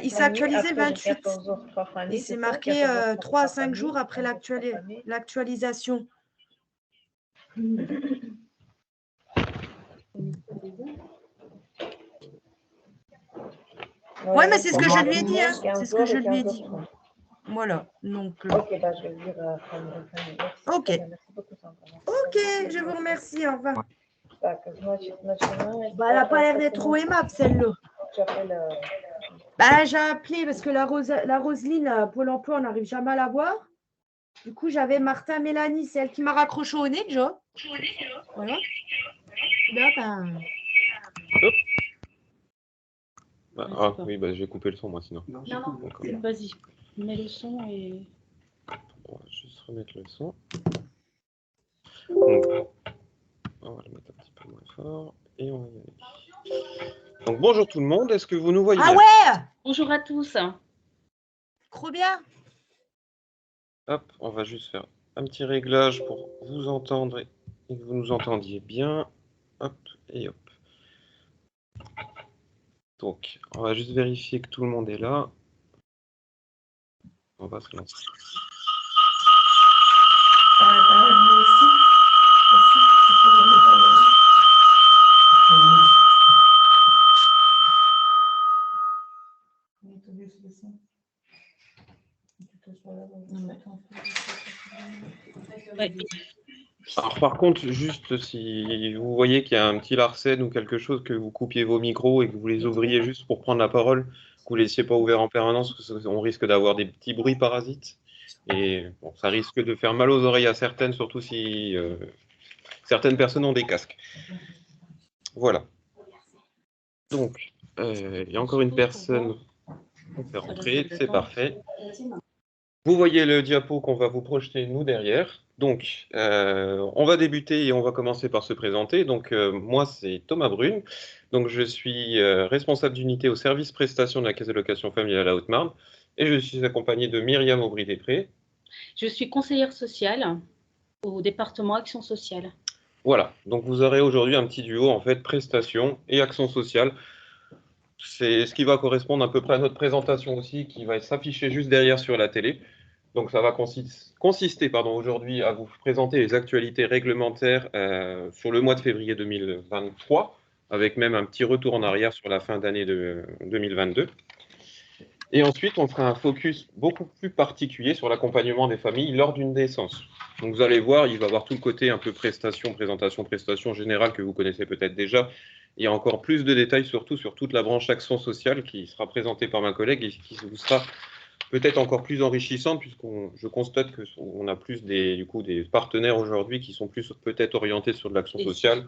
il s'est actualisé le Après, j'ai 28. 14 autres profanies, Et c'est c'est ça? marqué 14 autres 3 à 5 profanies, jours après 15 autres profanies. l'actualisation. Ouais, mais c'est ce que je lui ai dit. Hein. C'est ce que je lui ai dit. Voilà. Donc, Ok, bah, je vais dire famille. Merci. Ok. Merci beaucoup, Sandra. Ok, je vous remercie. Au revoir. Так, значит, начинаем. Bah, elle n'a pas l'air d'être trop aimable, celle-là. Bah, j'ai appelé parce que la Roselyne, à Pôle emploi, on n'arrive jamais à la voir. Du coup, j'avais Martin Mélanie, c'est elle qui m'a raccroché au nez déjà. Voilà. Là, ben. Hop. Bah, ah oui, bah, je vais couper le son moi sinon. Non, Vas-y, mets le son et. On va juste remettre le son. Donc, on va le mettre un petit peu moins fort et on va y aller. Donc bonjour tout le monde, est-ce que vous nous voyez? Ah ouais! Bonjour à tous. Trop bien. Hop, on va juste faire un petit réglage pour vous entendre et que vous nous entendiez bien. Hop et hop. Donc, on va juste vérifier que tout le monde est là. On va se lancer. Ouais. Alors par contre, juste si vous voyez qu'il y a un petit larcène ou quelque chose, que vous coupiez vos micros et que vous les ouvriez juste pour prendre la parole, que vous ne laissiez pas ouvert en permanence, parce qu'on risque d'avoir des petits bruits parasites. Et bon, ça risque de faire mal aux oreilles à certaines, surtout si certaines personnes ont des casques. Voilà. Donc, il y a encore une personne qu'on fait rentrer, c'est parfait. Vous voyez le diapo qu'on va vous projeter, nous, derrière. Donc, on va débuter et on va commencer par se présenter. Donc, moi, c'est Thomas Brune. Donc, je suis responsable d'unité au service prestation de la Caisse de location familiale à Haute-Marne. Et je suis accompagné de Myriam Aubry-Després. Je suis conseillère sociale au département Action sociale. Voilà. Donc, vous aurez aujourd'hui un petit duo, en fait, prestation et action sociale. C'est ce qui va correspondre à peu près à notre présentation aussi, qui va s'afficher juste derrière sur la télé. Donc, ça va consister aujourd'hui à vous présenter les actualités réglementaires sur le mois de février 2023, avec même un petit retour en arrière sur la fin d'année de 2022. Et ensuite, on fera un focus beaucoup plus particulier sur l'accompagnement des familles lors d'une naissance. Donc, vous allez voir, il va y avoir tout le côté un peu présentation générale que vous connaissez peut-être déjà. Il y a encore plus de détails, surtout sur toute la branche action sociale qui sera présentée par ma collègue et qui vous sera peut-être encore plus enrichissante, je constate qu'on a plus des partenaires aujourd'hui qui sont plus peut-être orientés sur de l'action sociale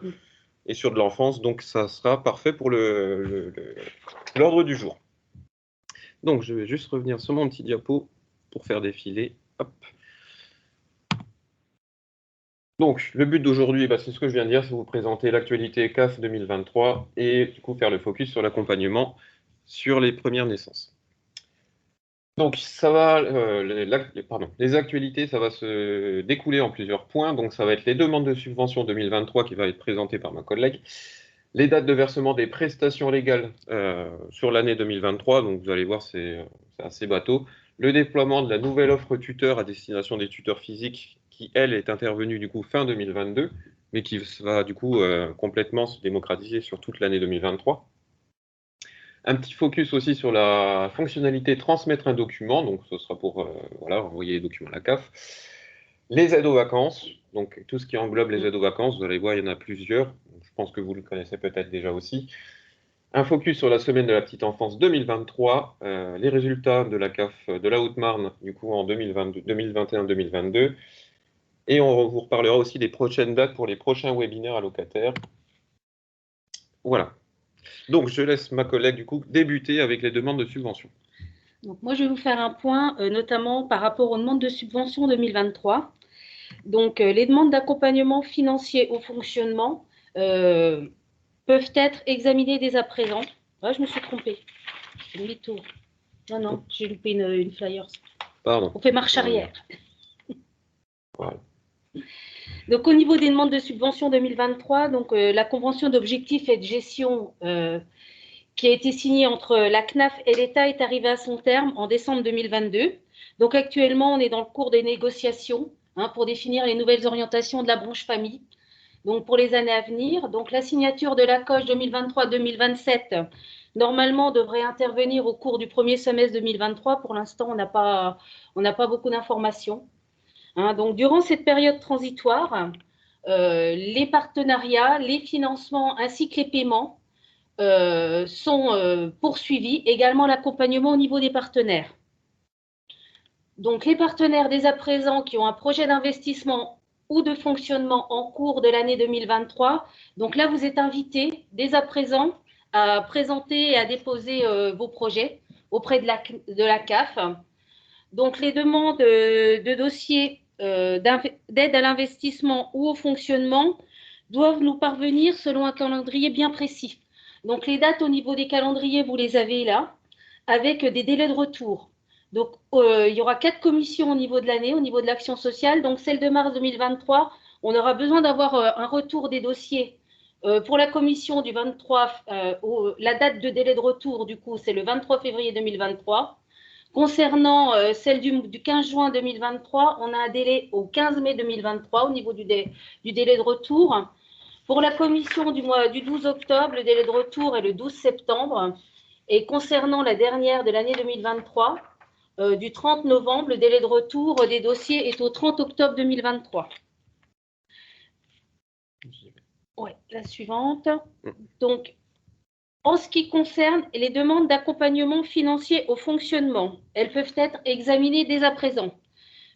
et sur de l'enfance. Donc, ça sera parfait pour l'ordre du jour. Donc, je vais juste revenir sur mon petit diapo pour faire défiler. Hop. Donc, le but d'aujourd'hui, c'est ce que je viens de dire, c'est vous présenter l'actualité CAF 2023 et du coup faire le focus sur l'accompagnement sur les premières naissances. Donc, ça va, les actualités, ça va se découler en plusieurs points. Donc, ça va être les demandes de subvention 2023 qui va être présentées par ma collègue, les dates de versement des prestations légales sur l'année 2023. Donc, vous allez voir, c'est assez bateau. Le déploiement de la nouvelle offre tuteur à destination des tuteurs physiques qui, elle, est intervenue du coup fin 2022, mais qui va du coup complètement se démocratiser sur toute l'année 2023. Un petit focus aussi sur la fonctionnalité transmettre un document, donc ce sera pour envoyer les documents à la CAF. Les aides aux vacances, donc tout ce qui englobe les aides aux vacances, vous allez voir, il y en a plusieurs. Je pense que vous le connaissez peut-être déjà aussi. Un focus sur la semaine de la petite enfance 2023, les résultats de la CAF de la Haute-Marne, du coup en 2021-2022. Et on vous reparlera aussi des prochaines dates pour les prochains webinaires allocataires. Voilà. Donc, je laisse ma collègue, du coup, débuter avec les demandes de subvention. Donc, moi, je vais vous faire un point, notamment par rapport aux demandes de subvention 2023. Donc, les demandes d'accompagnement financier au fonctionnement peuvent être examinées dès à présent. Ah, je me suis trompée. J'ai mis tout. Non, j'ai loupé une flyers. Pardon. On fait marche arrière. Voilà. Donc, au niveau des demandes de subvention 2023, donc, la convention d'objectifs et de gestion qui a été signé entre la CNAF et l'État est arrivé à son terme en décembre 2022. Donc actuellement, on est dans le cours des négociations pour définir les nouvelles orientations de la branche famille. Donc pour les années à venir, donc la signature de la COG 2023-2027, normalement devrait intervenir au cours du premier semestre 2023. Pour l'instant, on n'a pas beaucoup d'informations. Donc durant cette période transitoire, les partenariats, les financements ainsi que les paiements sont poursuivis, également l'accompagnement au niveau des partenaires. Donc les partenaires dès à présent qui ont un projet d'investissement ou de fonctionnement en cours de l'année 2023, donc là vous êtes invités dès à présent à présenter et à déposer vos projets auprès de la CAF. Donc les demandes de dossiers d'aide à l'investissement ou au fonctionnement doivent nous parvenir selon un calendrier bien précis. Donc les dates au niveau des calendriers, vous les avez là, avec des délais de retour. Donc il y aura 4 commissions au niveau de l'année, au niveau de l'action sociale. Donc celle de mars 2023, on aura besoin d'avoir un retour des dossiers. Pour la commission du 23, la date de délai de retour, du coup, c'est le 23 février 2023. Concernant celle du 15 juin 2023, on a un délai au 15 mai 2023 au niveau du délai de retour. Pour la commission du 12 octobre, le délai de retour est le 12 septembre. Et concernant la dernière de l'année 2023, du 30 novembre, le délai de retour des dossiers est au 30 octobre 2023. Ouais, la suivante. Donc, en ce qui concerne les demandes d'accompagnement financier au fonctionnement, elles peuvent être examinées dès à présent.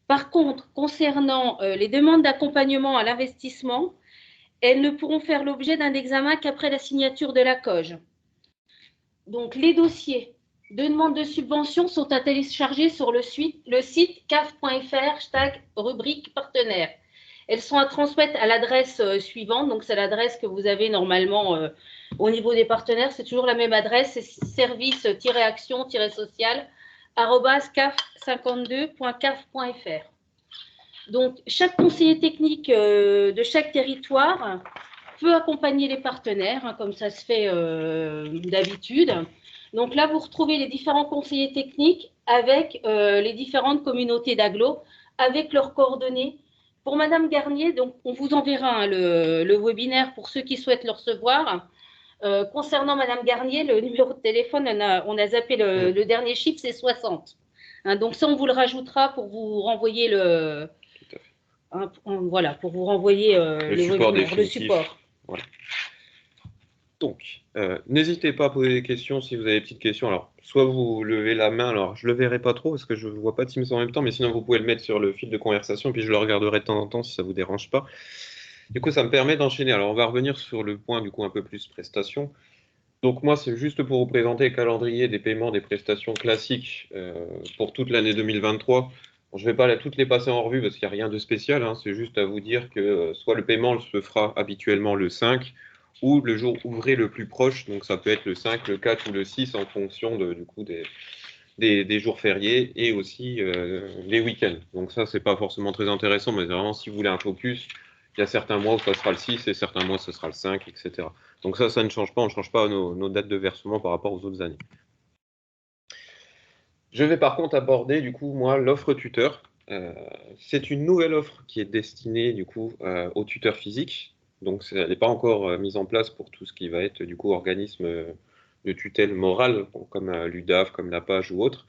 Par contre, concernant les demandes d'accompagnement à l'investissement, elles ne pourront faire l'objet d'un examen qu'après la signature de la COG. Donc, les dossiers de demande de subvention sont à télécharger sur le site caf.fr, rubrique partenaire. Elles sont à transmettre à l'adresse suivante, donc c'est l'adresse que vous avez normalement au niveau des partenaires, c'est toujours la même adresse, c'est service-action-social@caf52.caf.fr. Donc, chaque conseiller technique de chaque territoire peut accompagner les partenaires, comme ça se fait d'habitude. Donc là, vous retrouvez les différents conseillers techniques avec les différentes communautés d'agglo, avec leurs coordonnées. Pour Madame Garnier, donc, on vous enverra le webinaire pour ceux qui souhaitent le recevoir. Concernant Madame Garnier, le numéro de téléphone, on a zappé le dernier chiffre, c'est 60. Donc ça, on vous le rajoutera pour vous renvoyer voilà, pour vous renvoyer le support webinaires, le support. Voilà. Donc, n'hésitez pas à poser des questions si vous avez des petites questions. Alors, soit vous levez la main, alors je ne le verrai pas trop parce que je ne vois pas Teams en même temps, mais sinon vous pouvez le mettre sur le fil de conversation, puis je le regarderai de temps en temps si ça ne vous dérange pas. Du coup, ça me permet d'enchaîner. Alors, on va revenir sur le point du coup un peu plus prestations. Donc moi, c'est juste pour vous présenter le calendrier des paiements des prestations classiques pour toute l'année 2023. Bon, je ne vais pas toutes les passer en revue parce qu'il n'y a rien de spécial, hein. C'est juste à vous dire que soit le paiement se fera habituellement le 5 ou le jour ouvré le plus proche, donc ça peut être le 5, le 4 ou le 6 en fonction du coup des jours fériés et aussi les week-ends. Donc ça, c'est pas forcément très intéressant, mais vraiment si vous voulez un focus, il y a certains mois où ça sera le 6 et certains mois ce sera le 5, etc. Donc ça ne change pas, on ne change pas nos dates de versement par rapport aux autres années. Je vais par contre aborder du coup moi l'offre tuteur. C'est une nouvelle offre qui est destinée du coup aux tuteurs physiques. Donc elle n'est pas encore mise en place pour tout ce qui va être du coup organisme de tutelle morale comme l'UDAF, comme la PAGE ou autre.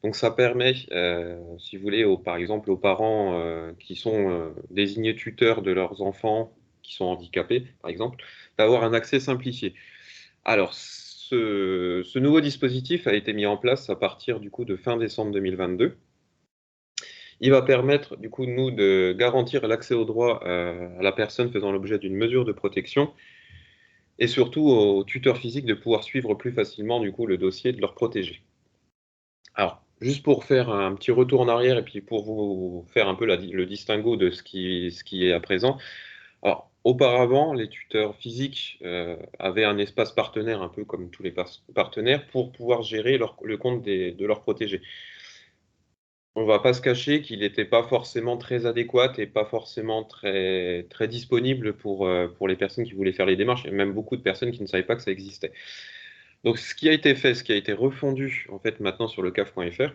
Donc ça permet, si vous voulez, par exemple aux parents qui sont désignés tuteurs de leurs enfants qui sont handicapés, par exemple, d'avoir un accès simplifié. Alors, ce nouveau dispositif a été mis en place à partir du coup de fin décembre 2022. Il va permettre du coup nous de garantir l'accès au droit à la personne faisant l'objet d'une mesure de protection et surtout aux tuteurs physiques de pouvoir suivre plus facilement du coup le dossier de leur protégé. Alors, juste pour faire un petit retour en arrière et puis pour vous faire un peu le distinguo de ce qui est à présent. Alors, auparavant, les tuteurs physiques avaient un espace partenaire, un peu comme tous les partenaires, pour pouvoir gérer le compte de leurs protégés. On ne va pas se cacher qu'il n'était pas forcément très adéquat et pas forcément très, très disponible pour les personnes qui voulaient faire les démarches, et même beaucoup de personnes qui ne savaient pas que ça existait. Donc, ce qui a été fait, ce qui a été refondu en fait maintenant sur le CAF.fr,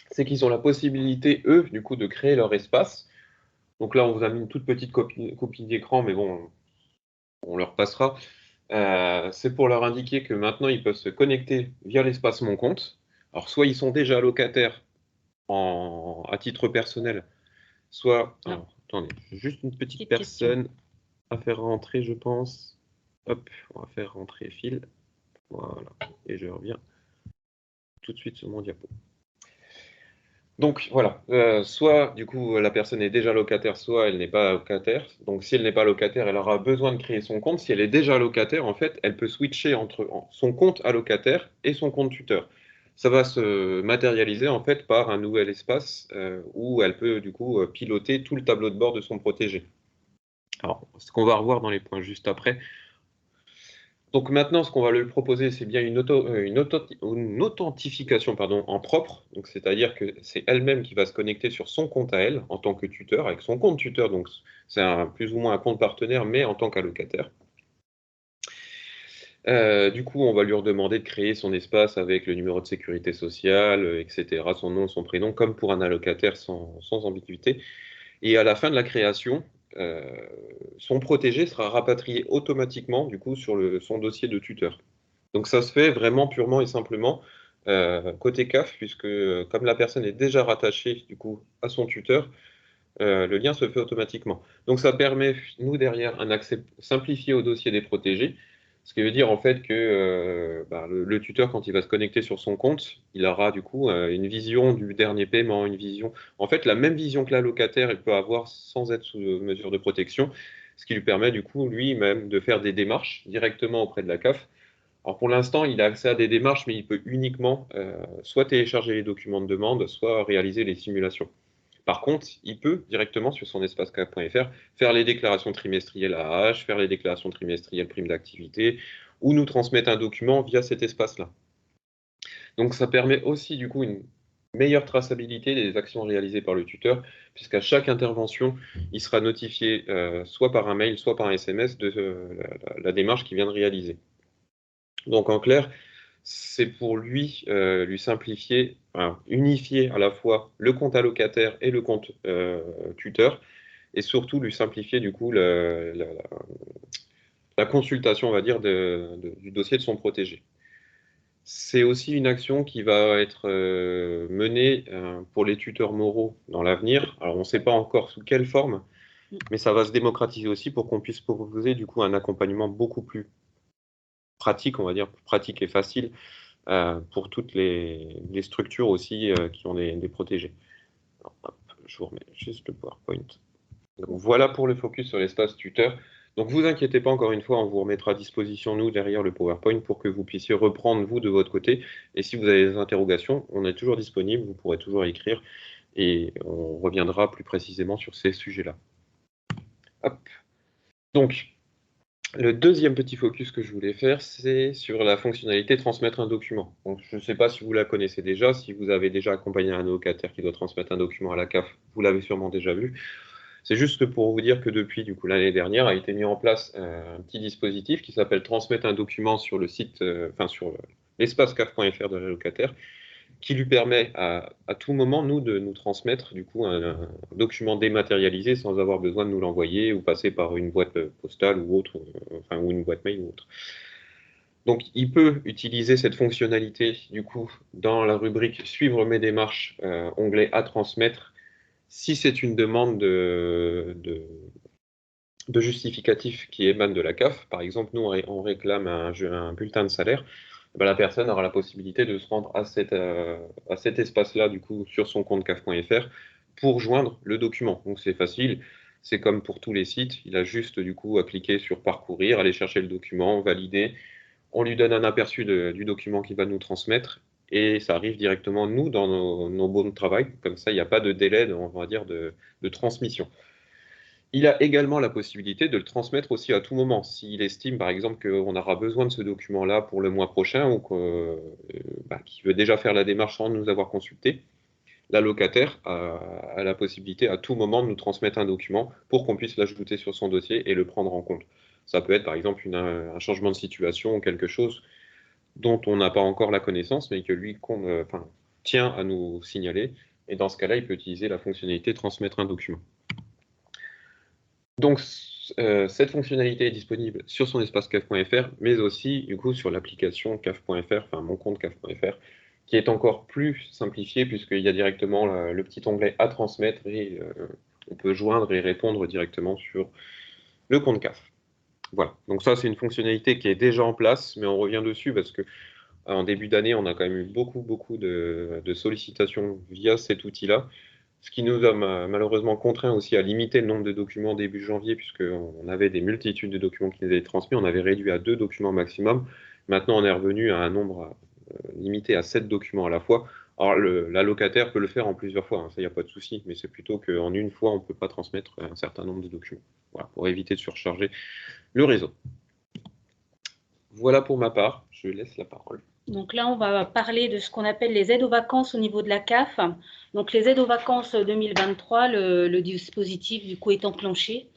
c'est qu'ils ont la possibilité, eux, du coup, de créer leur espace. Donc là, on vous a mis une toute petite copie d'écran, mais bon, on leur passera. C'est pour leur indiquer que maintenant, ils peuvent se connecter via l'espace Mon Compte. Alors, soit ils sont déjà locataires à titre personnel, soit... Alors, attendez, juste une petite personne à faire rentrer, je pense. Hop, on va faire rentrer fil. Voilà, et je reviens tout de suite sur mon diapo. Donc voilà, soit du coup la personne est déjà locataire, soit elle n'est pas locataire. Donc si elle n'est pas locataire, elle aura besoin de créer son compte. Si elle est déjà locataire, en fait, elle peut switcher entre son compte allocataire et son compte tuteur. Ça va se matérialiser en fait par un nouvel espace où elle peut du coup piloter tout le tableau de bord de son protégé. Alors, ce qu'on va revoir dans les points juste après. Donc maintenant, ce qu'on va lui proposer, c'est bien une authentification en propre. Donc c'est-à-dire que c'est elle-même qui va se connecter sur son compte à elle en tant que tuteur, avec son compte tuteur. Donc c'est plus ou moins un compte partenaire, mais en tant qu'allocataire. Du coup, on va lui redemander de créer son espace avec le numéro de sécurité sociale, etc., son nom, son prénom, comme pour un allocataire sans ambiguïté. Et à la fin de la création, son protégé sera rapatrié automatiquement du coup sur son dossier de tuteur. Donc ça se fait vraiment purement et simplement côté CAF, puisque comme la personne est déjà rattachée du coup à son tuteur, le lien se fait automatiquement. Donc ça permet, nous derrière, un accès simplifié au dossier des protégés, ce qui veut dire en fait que le tuteur, quand il va se connecter sur son compte, il aura du coup une vision du dernier paiement, une vision, en fait la même vision que l'allocataire, il peut avoir sans être sous mesure de protection, ce qui lui permet du coup lui-même de faire des démarches directement auprès de la CAF. Alors pour l'instant, il a accès à des démarches, mais il peut uniquement soit télécharger les documents de demande, soit réaliser les simulations. Par contre, il peut directement sur son espace CAF.fr faire les déclarations trimestrielles AH, faire les déclarations trimestrielles prime d'activité, ou nous transmettre un document via cet espace-là. Donc ça permet aussi du coup une meilleure traçabilité des actions réalisées par le tuteur, puisqu'à chaque intervention, il sera notifié soit par un mail, soit par un SMS de la démarche qu'il vient de réaliser. Donc en clair, c'est pour lui simplifier, unifier à la fois le compte allocataire et le compte tuteur, et surtout lui simplifier du coup la consultation, on va dire, du dossier de son protégé. C'est aussi une action qui va être menée pour les tuteurs moraux dans l'avenir. Alors on ne sait pas encore sous quelle forme, mais ça va se démocratiser aussi pour qu'on puisse proposer du coup un accompagnement beaucoup plus pratique, on va dire, pratique et facile pour toutes les structures aussi qui ont des protégés. Alors, hop, je vous remets juste le PowerPoint. Donc, voilà pour le focus sur l'espace tuteur. Donc vous inquiétez pas, encore une fois, on vous remettra à disposition, nous, derrière le PowerPoint pour que vous puissiez reprendre, vous, de votre côté. Et si vous avez des interrogations, on est toujours disponible, vous pourrez toujours écrire et on reviendra plus précisément sur ces sujets-là. Hop. Donc, le deuxième petit focus que je voulais faire, c'est sur la fonctionnalité transmettre un document. Donc, je ne sais pas si vous la connaissez déjà, si vous avez déjà accompagné un locataire qui doit transmettre un document à la CAF, vous l'avez sûrement déjà vu. C'est juste pour vous dire que depuis du coup l'année dernière a été mis en place un petit dispositif qui s'appelle transmettre un document sur le site, sur l'espace CAF.fr de la locataire, qui lui permet à tout moment, nous, de nous transmettre du coup un document dématérialisé sans avoir besoin de nous l'envoyer ou passer par une boîte postale ou autre, ou une boîte mail ou autre. Donc, il peut utiliser cette fonctionnalité du coup dans la rubrique Suivre mes démarches, onglet à transmettre, si c'est une demande de justificatif qui émane de la CAF. Par exemple, nous, on réclame un bulletin de salaire. La personne aura la possibilité de se rendre à cet espace-là, du coup, sur son compte CAF.fr pour joindre le document. Donc, c'est facile. C'est comme pour tous les sites. Il a juste, du coup, à cliquer sur Parcourir, aller chercher le document, valider. On lui donne un aperçu du document qu'il va nous transmettre et ça arrive directement, nous, dans nos bons de travail. Comme ça, il n'y a pas de délai, on va dire, de transmission. Il a également la possibilité de le transmettre aussi à tout moment. S'il estime, par exemple, qu'on aura besoin de ce document-là pour le mois prochain ou qu'il veut déjà faire la démarche sans nous avoir consulté, la locataire a la possibilité à tout moment de nous transmettre un document pour qu'on puisse l'ajouter sur son dossier et le prendre en compte. Ça peut être, par exemple, un changement de situation ou quelque chose dont on n'a pas encore la connaissance, mais que lui tient à nous signaler. Et dans ce cas-là, il peut utiliser la fonctionnalité transmettre un document. Donc, cette fonctionnalité est disponible sur son espace caf.fr, mais aussi du coup sur l'application caf.fr, enfin mon compte caf.fr, qui est encore plus simplifié puisqu'il y a directement le petit onglet à transmettre et on peut joindre et répondre directement sur le compte CAF. Voilà, donc ça c'est une fonctionnalité qui est déjà en place, mais on revient dessus parce que en début d'année, on a quand même eu beaucoup de sollicitations via cet outil-là, ce qui nous a malheureusement contraint aussi à limiter le nombre de documents début janvier, puisqu'on avait des multitudes de documents qui nous étaient transmis, on avait réduit à 2 documents maximum. Maintenant, on est revenu à un nombre limité à 7 documents à la fois. Alors, l'allocataire peut le faire en plusieurs fois, hein, ça, il n'y a pas de souci, mais c'est plutôt qu'en une fois, on ne peut pas transmettre un certain nombre de documents. Voilà, pour éviter de surcharger le réseau. Voilà pour ma part, je laisse la parole. Donc là, on va parler de ce qu'on appelle les aides aux vacances au niveau de la CAF. Donc les aides aux vacances 2023, le dispositif du coup est enclenché.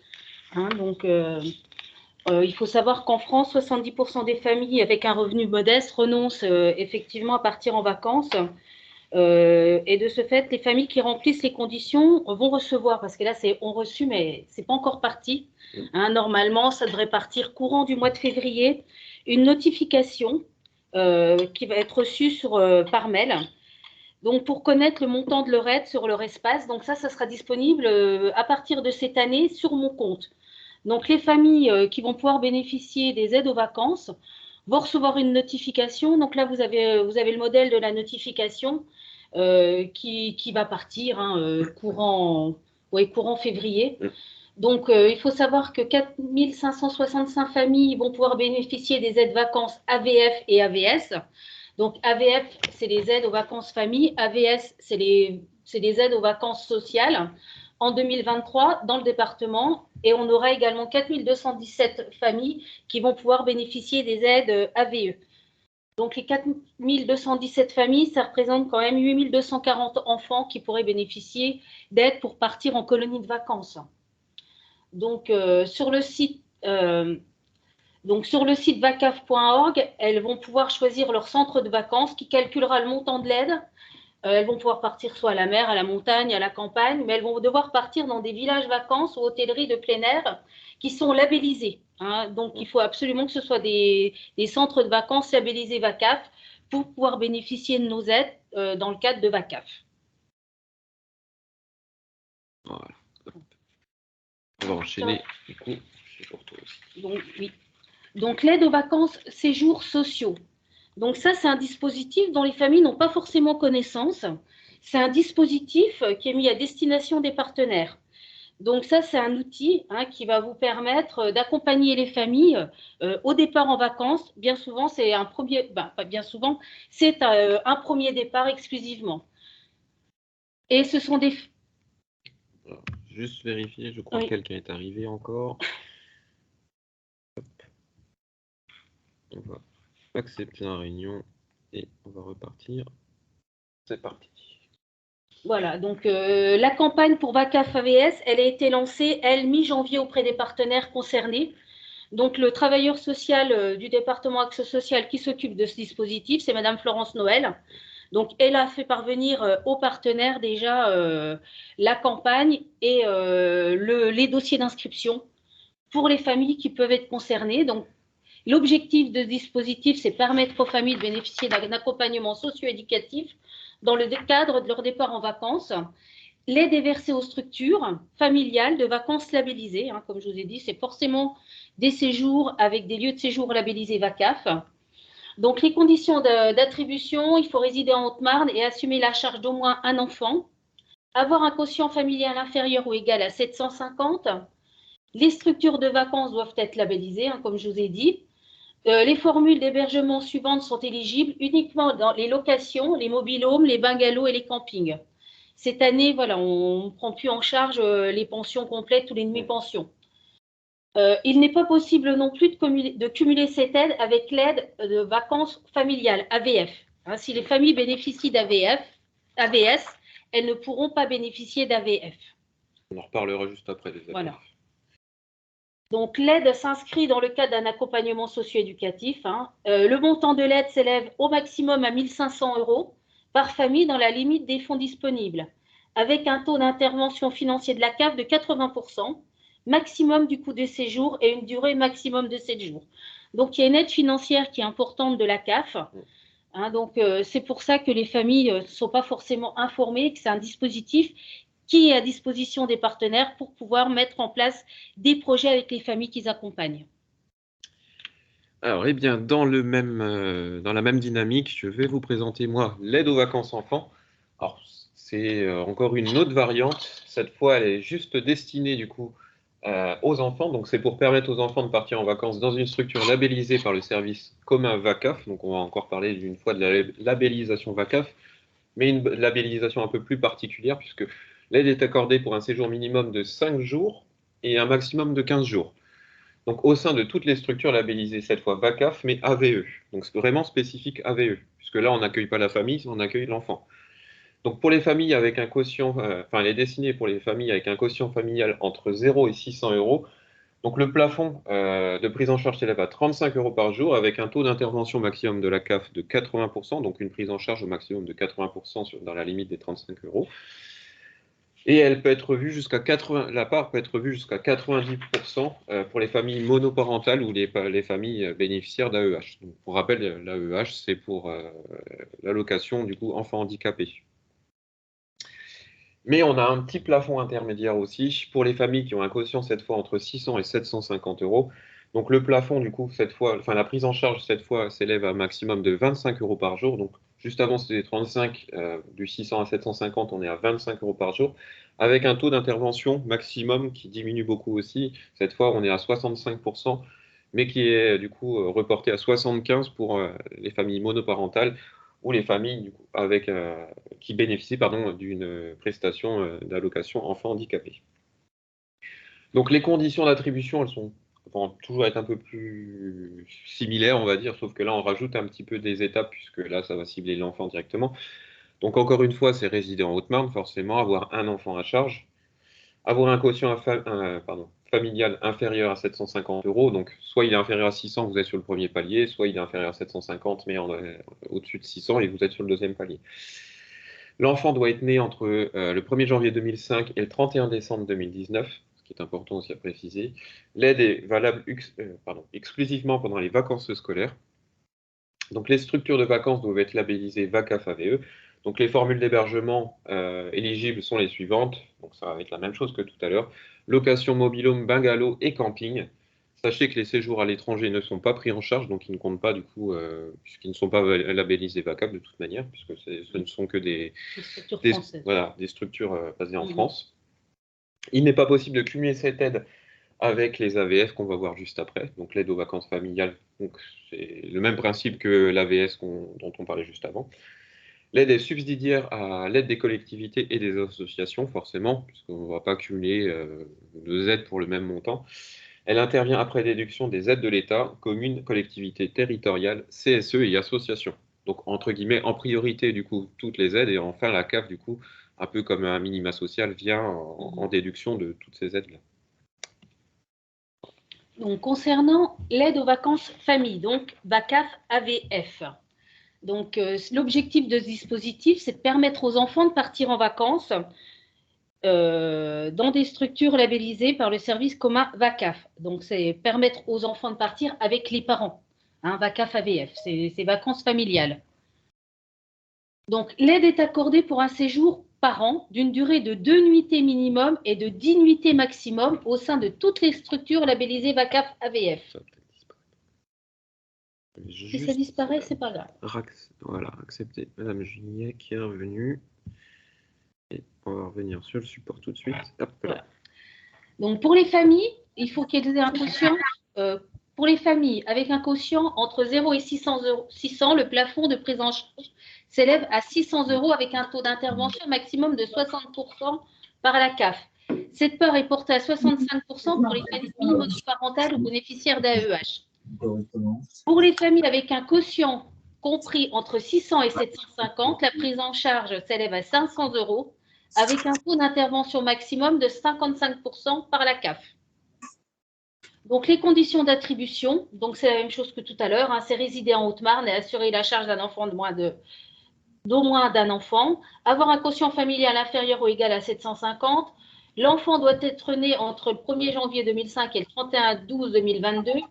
Hein, donc il faut savoir qu'en France, 70% des familles avec un revenu modeste renoncent effectivement à partir en vacances. Et de ce fait, les familles qui remplissent les conditions vont recevoir, parce que là, on reçu, mais ce n'est pas encore parti. Hein, normalement, ça devrait partir courant du mois de février, une notification qui va être reçue par mail. Donc, pour connaître le montant de leur aide sur leur espace, donc ça sera disponible à partir de cette année sur mon compte. Donc, les familles qui vont pouvoir bénéficier des aides aux vacances vont recevoir une notification. Donc là, vous avez le modèle de la notification qui va partir courant février. Donc, il faut savoir que 4 565 familles vont pouvoir bénéficier des aides vacances AVF et AVS. Donc, AVF, c'est les aides aux vacances famille. AVS, c'est les aides aux vacances sociales en 2023 dans le département. Et on aura également 4 217 familles qui vont pouvoir bénéficier des aides AVE. Donc, les 4 217 familles, ça représente quand même 8 240 enfants qui pourraient bénéficier d'aides pour partir en colonie de vacances. Donc, sur le site vacaf.org, elles vont pouvoir choisir leur centre de vacances qui calculera le montant de l'aide. Elles vont pouvoir partir soit à la mer, à la montagne, à la campagne, mais elles vont devoir partir dans des villages vacances ou hôtelleries de plein air qui sont labellisés. Hein. Donc, il faut absolument que ce soit des centres de vacances labellisés VACAF pour pouvoir bénéficier de nos aides dans le cadre de VACAF. Voilà. On va enchaîner, du coup, c'est pour toi aussi. Donc, oui. Donc, l'aide aux vacances séjours sociaux. Donc, ça, c'est un dispositif dont les familles n'ont pas forcément connaissance. C'est un dispositif qui est mis à destination des partenaires. Donc, ça, c'est un outil qui va vous permettre d'accompagner les familles au départ en vacances. Bien souvent, c'est un premier, pas bien souvent, c'est un premier départ exclusivement. Et ce sont des... Alors, juste vérifier, je crois que quelqu'un est arrivé encore. Hop. On va accepter la réunion et on va repartir. C'est parti. Voilà, donc la campagne pour VACAF AVS, elle a été lancée, mi-janvier auprès des partenaires concernés. Donc, le travailleur social du département Axe Social qui s'occupe de ce dispositif, c'est Madame Florence Noël. Donc, elle a fait parvenir aux partenaires déjà la campagne et les dossiers d'inscription pour les familles qui peuvent être concernées. Donc, l'objectif de ce dispositif, c'est permettre aux familles de bénéficier d'un accompagnement socio-éducatif dans le cadre de leur départ en vacances. L'aide est versée aux structures familiales de vacances labellisées. Comme je vous ai dit, c'est forcément des séjours avec des lieux de séjour labellisés VACAF. Donc, les conditions d'attribution, il faut résider en Haute-Marne et assumer la charge d'au moins un enfant, avoir un quotient familial inférieur ou égal à 750. Les structures de vacances doivent être labellisées, comme je vous ai dit. Les formules d'hébergement suivantes sont éligibles uniquement dans les locations, les mobil-homes, les bungalows et les campings. Cette année, voilà, on ne prend plus en charge les pensions complètes ou les demi-pensions. Il n'est pas possible non plus de cumuler cette aide avec l'aide de vacances familiales, AVF. Si les familles bénéficient d'AVS, elles ne pourront pas bénéficier d'AVF. On en reparlera juste après des AVF. Voilà. Donc, l'aide s'inscrit dans le cadre d'un accompagnement socio-éducatif. Le montant de l'aide s'élève au maximum à 1 500 € par famille dans la limite des fonds disponibles, avec un taux d'intervention financier de la CAF de 80%, maximum du coût de séjour et une durée maximum de 7 jours. Donc, il y a une aide financière qui est importante de la CAF. Donc, c'est pour ça que les familles ne sont pas forcément informées, que c'est un dispositif qui est à disposition des partenaires pour pouvoir mettre en place des projets avec les familles qu'ils accompagnent. Alors, eh bien, dans la même dynamique, je vais vous présenter, moi, l'aide aux vacances enfants. Alors, c'est encore une autre variante. Cette fois, elle est juste destinée, du coup, aux enfants. Donc, c'est pour permettre aux enfants de partir en vacances dans une structure labellisée par le service commun VACAF. Donc, on va encore parler d'une fois de la labellisation VACAF, mais une labellisation un peu plus particulière, puisque l'aide est accordée pour un séjour minimum de 5 jours et un maximum de 15 jours. Donc, au sein de toutes les structures labellisées, cette fois VACAF, mais AVE. Donc, c'est vraiment spécifique AVE, puisque là, on n'accueille pas la famille, on accueille l'enfant. Donc, pour les familles avec un quotient, elle est destinée pour les familles avec un quotient familial entre 0 et 600 €. Donc, le plafond de prise en charge s'élève à 35 € par jour, avec un taux d'intervention maximum de la CAF de 80%, donc une prise en charge au maximum de 80% dans la limite des 35 €. Et elle peut être vue jusqu'à 80, la part peut être vue jusqu'à 90% pour les familles monoparentales ou les familles bénéficiaires d'AEH. Donc, pour rappel, l'AEH, c'est pour l'allocation du coup enfant handicapé. Mais on a un petit plafond intermédiaire aussi pour les familles qui ont un quotient cette fois entre 600 et 750 €. Donc le plafond du coup cette fois, enfin la prise en charge cette fois s'élève à un maximum de 25 € par jour. Donc juste avant c'était 35, du 600 à 750 on est à 25 € par jour, avec un taux d'intervention maximum qui diminue beaucoup aussi. Cette fois on est à 65%, mais qui est du coup reporté à 75 pour les familles monoparentales ou les familles du coup, qui bénéficient d'une prestation d'allocation enfant handicapé. Donc les conditions d'attribution, elles vont toujours être un peu plus similaires, on va dire, sauf que là, on rajoute un petit peu des étapes, puisque là, ça va cibler l'enfant directement. Donc encore une fois, c'est résider en Haute-Marne, forcément, avoir un enfant à charge, avoir un quotient familial inférieur à 750 €, donc soit il est inférieur à 600, vous êtes sur le premier palier, soit il est inférieur à 750, mais au-dessus de 600, et vous êtes sur le deuxième palier. L'enfant doit être né entre le 1er janvier 2005 et le 31 décembre 2019, ce qui est important aussi à préciser. L'aide est valable exclusivement pendant les vacances scolaires. Donc les structures de vacances doivent être labellisées VACAF AVE. Donc les formules d'hébergement éligibles sont les suivantes. Donc ça va être la même chose que tout à l'heure. Location mobil-home, bungalow et camping. Sachez que les séjours à l'étranger ne sont pas pris en charge, donc ils ne comptent pas du coup, puisqu'ils ne sont pas labellisés VACAF de toute manière, puisque ce ne sont que des structures basées en France. Il n'est pas possible de cumuler cette aide avec les AVF qu'on va voir juste après, donc l'aide aux vacances familiales. Donc c'est le même principe que l'AVS dont on parlait juste avant. L'aide est subsidiaire à l'aide des collectivités et des associations, forcément, puisqu'on ne va pas cumuler deux aides pour le même montant. Elle intervient après déduction des aides de l'État, communes, collectivités territoriales, CSE et associations. Donc, entre guillemets, en priorité, du coup, toutes les aides. Et enfin, la CAF, du coup, un peu comme un minima social, vient en déduction de toutes ces aides-là. Donc, concernant l'aide aux vacances famille, donc VACAF AVF. Donc, l'objectif de ce dispositif, c'est de permettre aux enfants de partir en vacances dans des structures labellisées par le service commun VACAF. Donc, c'est permettre aux enfants de partir avec les parents. VACAF AVF, c'est vacances familiales. Donc, l'aide est accordée pour un séjour par an d'une durée de 2 nuitées minimum et de 10 nuitées maximum au sein de toutes les structures labellisées VACAF AVF. Si ça disparaît, c'est pas grave. Voilà, accepté. Madame Juillet qui est revenue. Et on va revenir sur le support tout de suite. Hop, voilà. Donc, pour les familles, il faut qu'elles aient un quotient. Pour les familles avec un quotient entre 0 et 600 €, le plafond de prise en charge s'élève à 600 € avec un taux d'intervention maximum de 60% par la CAF. Cette part est portée à 65% pour les familles monoparentales ou bénéficiaires d'AEH. Pour les familles avec un quotient compris entre 600 et 750, la prise en charge s'élève à 500 € avec un taux d'intervention maximum de 55% par la CAF. Donc, les conditions d'attribution, donc c'est la même chose que tout à l'heure, hein, c'est résider en Haute-Marne et assurer la charge d'un enfant d'au moins d'un enfant, avoir un quotient familial inférieur ou égal à 750. L'enfant doit être né entre le 1er janvier 2005 et le 31/12/2022.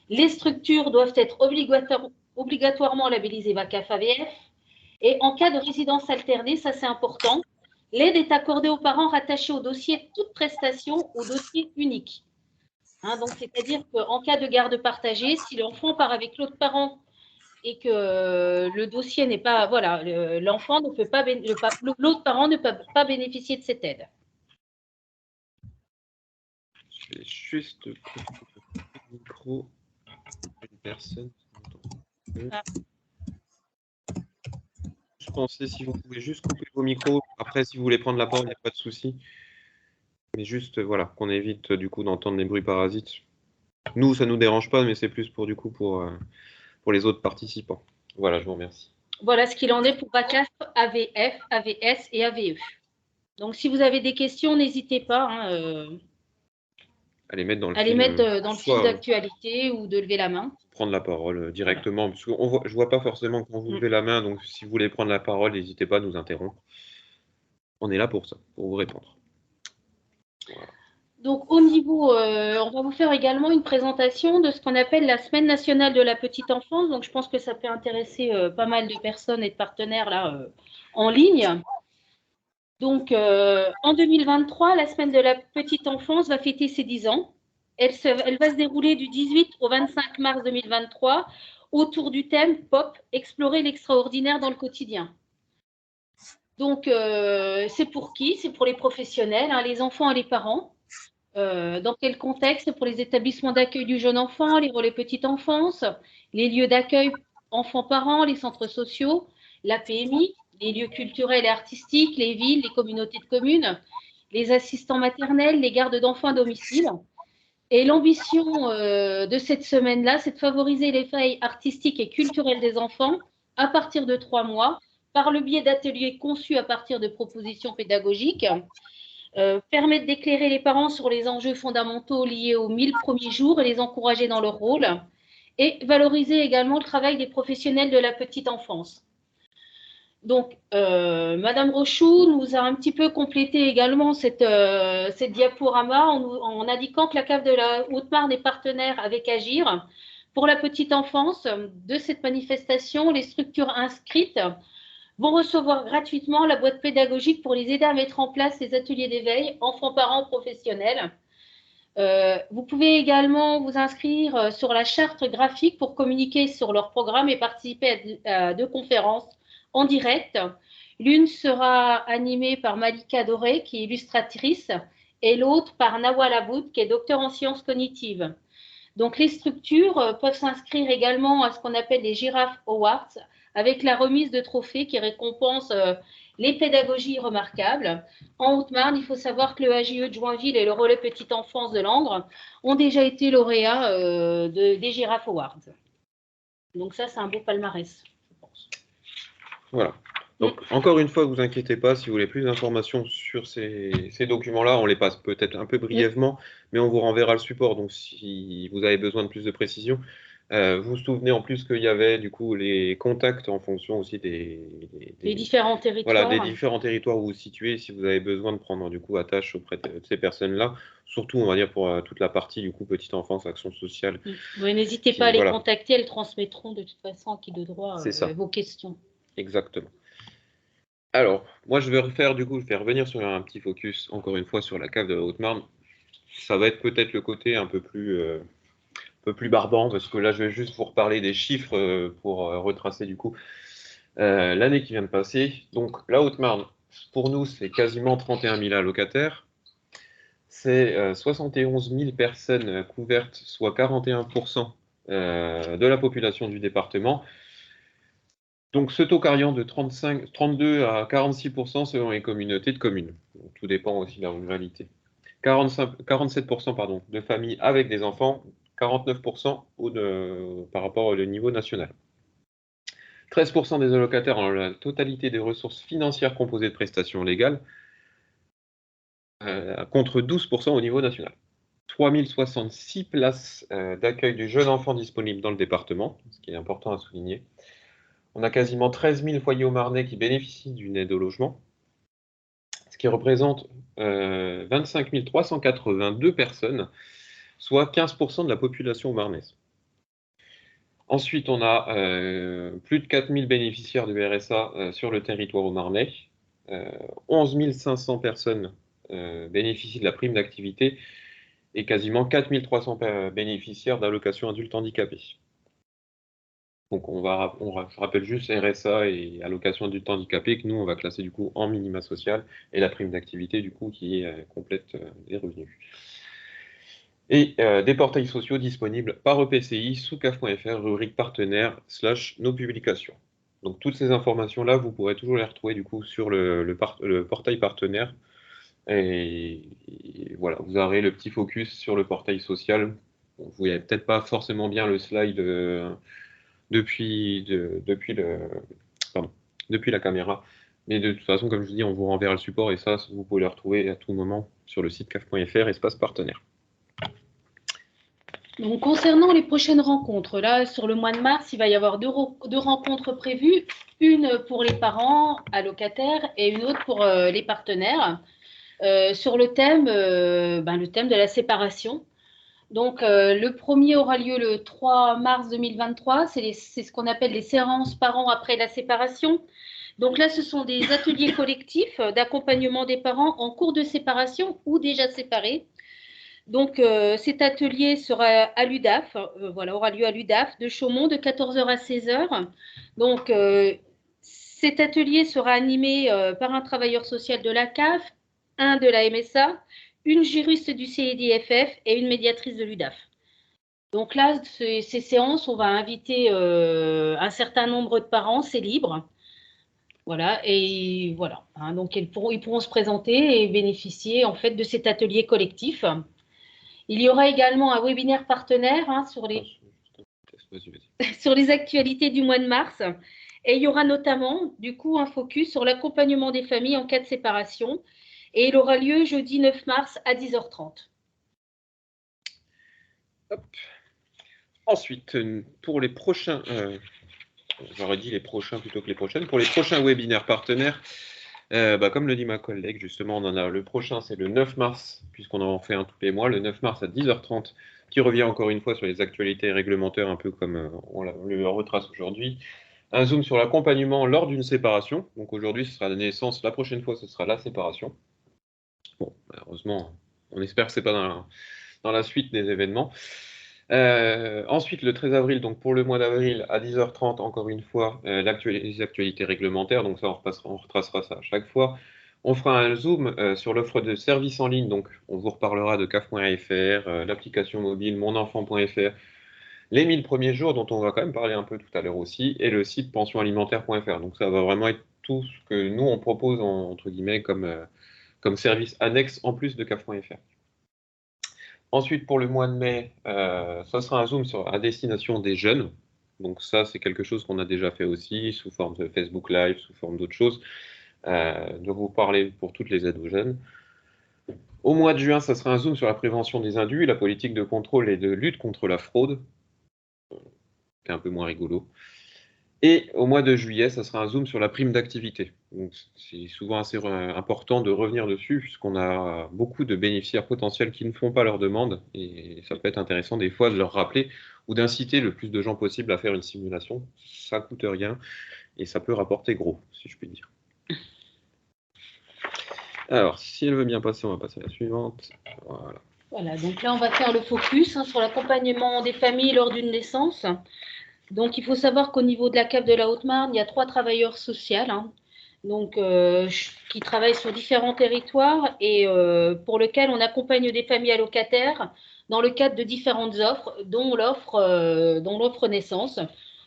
Les structures doivent être obligatoirement labellisées VACAF-AVF. Et en cas de résidence alternée, ça c'est important, l'aide est accordée aux parents rattachés au dossier toute prestation au dossier unique. Hein, donc, c'est-à-dire qu'en cas de garde partagée, si l'enfant part avec l'autre parent et que le dossier n'est pas, voilà, l'enfant ne peut pas, l'autre parent ne peut pas bénéficier de cette aide. Je vais juste couper le micro d'une personne. Ah. Je pensais si vous pouvez juste couper vos micros. Après, si vous voulez prendre la parole, il n'y a pas de souci. Mais juste, voilà, qu'on évite du coup d'entendre des bruits parasites. Nous, ça ne nous dérange pas, mais c'est plus pour du coup pour les autres participants. Voilà, je vous remercie. Voilà ce qu'il en est pour VACAF, AVF, AVS et AVE. Donc, si vous avez des questions, n'hésitez pas à les mettre dans le fil d'actualité ou de lever la main. Prendre la parole directement. Voilà. Parce que je ne vois pas forcément quand vous levez la main, donc si vous voulez prendre la parole, n'hésitez pas à nous interrompre. On est là pour ça, pour vous répondre. Voilà. Donc, au niveau, on va vous faire également une présentation de ce qu'on appelle la Semaine nationale de la petite enfance. Donc, je pense que ça peut intéresser pas mal de personnes et de partenaires là en ligne. Donc, en 2023, la Semaine de la petite enfance va fêter ses 10 ans. Elle va se dérouler du 18 au 25 mars 2023 autour du thème POP, explorer l'extraordinaire dans le quotidien. Donc, c'est pour qui? C'est pour les professionnels, hein, les enfants et les parents. Dans quel contexte? Pour les établissements d'accueil du jeune enfant, les relais petite enfance, les lieux d'accueil enfants-parents, les centres sociaux, la PMI, les lieux culturels et artistiques, les villes, les communautés de communes, les assistants maternels, les gardes d'enfants à domicile. Et l'ambition de cette semaine-là, c'est de favoriser l'éveil artistique et culturel des enfants à partir de 3 mois par le biais d'ateliers conçus à partir de propositions pédagogiques. Permettre d'éclairer les parents sur les enjeux fondamentaux liés aux 1000 premiers jours et les encourager dans leur rôle, et valoriser également le travail des professionnels de la petite enfance. Donc, Madame Rochoux nous a un petit peu complété également cette diaporama en indiquant que la CAF de la Haute-Marne est partenaire avec Agir. Pour la petite enfance, de cette manifestation, les structures inscrites vont recevoir gratuitement la boîte pédagogique pour les aider à mettre en place ces ateliers d'éveil enfants-parents professionnels. Vous pouvez également vous inscrire sur la charte graphique pour communiquer sur leur programme et participer à 2 conférences en direct. L'une sera animée par Malika Doré, qui est illustratrice, et l'autre par Nawal Aboud, qui est docteur en sciences cognitives. Donc, les structures peuvent s'inscrire également à ce qu'on appelle les Giraffe Awards, avec la remise de trophées qui récompense les pédagogies remarquables. En Haute-Marne, il faut savoir que le AJE de Joinville et le relais petite enfance de Langres ont déjà été lauréats des Giraffe Awards. Donc ça, c'est un beau palmarès, je pense. Voilà. Donc, encore une fois, ne vous inquiétez pas, si vous voulez plus d'informations sur ces documents-là, on les passe peut-être un peu brièvement, mais on vous renverra le support. Donc, si vous avez besoin de plus de précision, vous vous souvenez en plus qu'il y avait du coup les contacts en fonction aussi des différents territoires. Voilà, des différents territoires où vous vous situez, si vous avez besoin de prendre du coup attache auprès de ces personnes-là, surtout on va dire pour toute la partie du coup petite enfance, action sociale. Oui, n'hésitez pas à les contacter, elles transmettront de toute façon en qui de droit vos questions. Exactement. Alors, moi je vais revenir sur un petit focus encore une fois sur la cave de la Haute-Marne. Ça va être peut-être le côté un peu plus barbant, parce que là je vais juste vous reparler des chiffres pour retracer du coup l'année qui vient de passer. Donc la Haute-Marne, pour nous, c'est quasiment 31 000 allocataires. C'est 71 000 personnes couvertes, soit 41% de la population du département. Donc ce taux variant de 32 à 46% selon les communautés de communes. Donc, tout dépend aussi de la ruralité. 47% de familles avec des enfants, 49% par rapport au niveau national. 13% des allocataires ont la totalité des ressources financières composées de prestations légales, contre 12% au niveau national. 3066 places d'accueil du jeune enfant disponibles dans le département, ce qui est important à souligner. On a quasiment 13 000 foyers au Marnais qui bénéficient d'une aide au logement, ce qui représente 25 382 personnes, soit 15% de la population marnaise. Ensuite, on a plus de 4 000 bénéficiaires du RSA sur le territoire au Marnais. 11 500 personnes bénéficient de la prime d'activité et quasiment 4 300 bénéficiaires d'allocations adultes handicapés. Donc, je rappelle juste RSA et allocation adultes handicapés que nous, on va classer du coup en minima social et la prime d'activité du coup qui complète les revenus. Et des portails sociaux disponibles par EPCI sous CAF.fr, rubrique partenaire / nos publications. Donc toutes ces informations-là, vous pourrez toujours les retrouver du coup sur le portail partenaire. Et voilà, vous aurez le petit focus sur le portail social. Bon, vous ne voyez peut-être pas forcément bien le slide depuis la caméra. Mais de toute façon, comme je vous dis, on vous renverra le support et ça, vous pouvez le retrouver à tout moment sur le site CAF.fr, espace partenaire. Donc, concernant les prochaines rencontres, là, sur le mois de mars, il va y avoir deux rencontres prévues, une pour les parents allocataires et une autre pour les partenaires, sur le thème de la séparation. Donc, le premier aura lieu le 3 mars 2023, c'est ce qu'on appelle les séances parents après la séparation. Donc là, ce sont des ateliers collectifs d'accompagnement des parents en cours de séparation ou déjà séparés. Donc, cet atelier sera à l'UDAF, aura lieu à l'UDAF de Chaumont de 14h à 16h. Donc, cet atelier sera animé par un travailleur social de la CAF, un de la MSA, une juriste du CEDFF et une médiatrice de l'UDAF. Donc là, ces séances, on va inviter un certain nombre de parents, c'est libre. Voilà, et voilà. Hein, donc, ils pourront se présenter et bénéficier en fait de cet atelier collectif. Il y aura également un webinaire partenaire sur les actualités du mois de mars. Et il y aura notamment, du coup, un focus sur l'accompagnement des familles en cas de séparation. Et il aura lieu jeudi 9 mars à 10h30. Hop. Ensuite, pour les prochains, j'aurais dit les prochains plutôt que les prochaines, pour les prochains webinaires partenaires, comme le dit ma collègue, justement, on en a le prochain, c'est le 9 mars, puisqu'on en fait un tous les mois, le 9 mars à 10h30, qui revient encore une fois sur les actualités réglementaires, un peu comme on le retrace aujourd'hui. Un zoom sur l'accompagnement lors d'une séparation. Donc aujourd'hui, ce sera la naissance, la prochaine fois, ce sera la séparation. Bon, malheureusement, on espère que ce n'est pas dans la suite des événements. Ensuite, le 13 avril, donc pour le mois d'avril, à 10h30, encore une fois, les actualités réglementaires. Donc ça, on retracera ça à chaque fois. On fera un zoom sur l'offre de services en ligne. Donc, on vous reparlera de CAF.fr, l'application mobile monenfant.fr, les 1000 premiers jours, dont on va quand même parler un peu tout à l'heure aussi, et le site pensionalimentaire.fr. Donc ça va vraiment être tout ce que nous, on propose, entre guillemets, comme service annexe en plus de CAF.fr. Ensuite, pour le mois de mai, ça sera un zoom à destination des jeunes. Donc ça, c'est quelque chose qu'on a déjà fait aussi, sous forme de Facebook Live, sous forme d'autres choses. De vous parler pour toutes les aides aux jeunes. Au mois de juin, ça sera un zoom sur la prévention des indus, la politique de contrôle et de lutte contre la fraude. C'est un peu moins rigolo. Et au mois de juillet, ça sera un zoom sur la prime d'activité. Donc, c'est souvent assez important de revenir dessus, puisqu'on a beaucoup de bénéficiaires potentiels qui ne font pas leur demande, et ça peut être intéressant des fois de leur rappeler ou d'inciter le plus de gens possible à faire une simulation. Ça ne coûte rien, et ça peut rapporter gros, si je puis dire. Alors, si elle veut bien passer, on va passer à la suivante. Voilà. Voilà, donc là, on va faire le focus sur l'accompagnement des familles lors d'une naissance. Donc, il faut savoir qu'au niveau de la CAF de la Haute-Marne, il y a 3 travailleurs sociaux qui travaillent sur différents territoires et pour lesquels on accompagne des familles allocataires dans le cadre de différentes offres, dont l'offre naissance,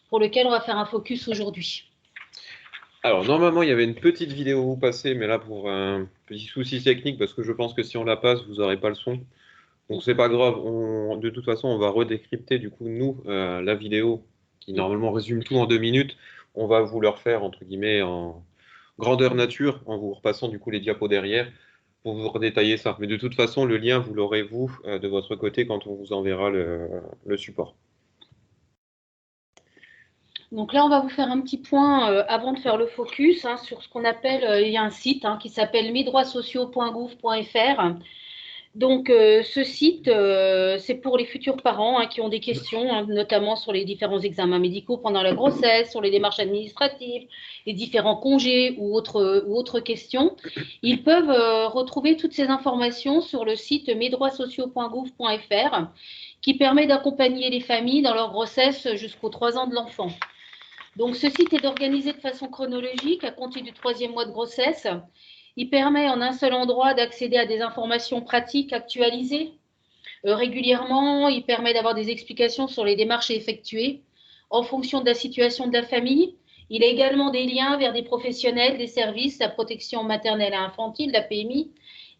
pour lequel on va faire un focus aujourd'hui. Alors, normalement, il y avait une petite vidéo à vous passer, mais là, pour un petit souci technique, parce que je pense que si on la passe, vous n'aurez pas le son. Donc, c'est pas grave. De toute façon, on va redécrypter, du coup, nous, la vidéo qui, normalement, résume tout en 2 minutes. On va vous le refaire, entre guillemets, en grandeur nature, en vous repassant, du coup, les diapos derrière, pour vous redétailler ça. Mais de toute façon, le lien, vous l'aurez, vous, de votre côté, quand on vous enverra le support. Donc là, on va vous faire un petit point avant de faire le focus sur ce qu'on appelle, il y a un site qui s'appelle mesdroitssociaux.gouv.fr. Donc, ce site, c'est pour les futurs parents qui ont des questions, notamment sur les différents examens médicaux pendant la grossesse, sur les démarches administratives, les différents congés ou autres questions. Ils peuvent retrouver toutes ces informations sur le site mesdroitssociaux.gouv.fr qui permet d'accompagner les familles dans leur grossesse jusqu'aux 3 ans de l'enfant. Donc, ce site est organisé de façon chronologique à compter du 3e mois de grossesse. Il permet en un seul endroit d'accéder à des informations pratiques actualisées régulièrement. Il permet d'avoir des explications sur les démarches à effectuer en fonction de la situation de la famille. Il a également des liens vers des professionnels, des services, la protection maternelle et infantile, la PMI,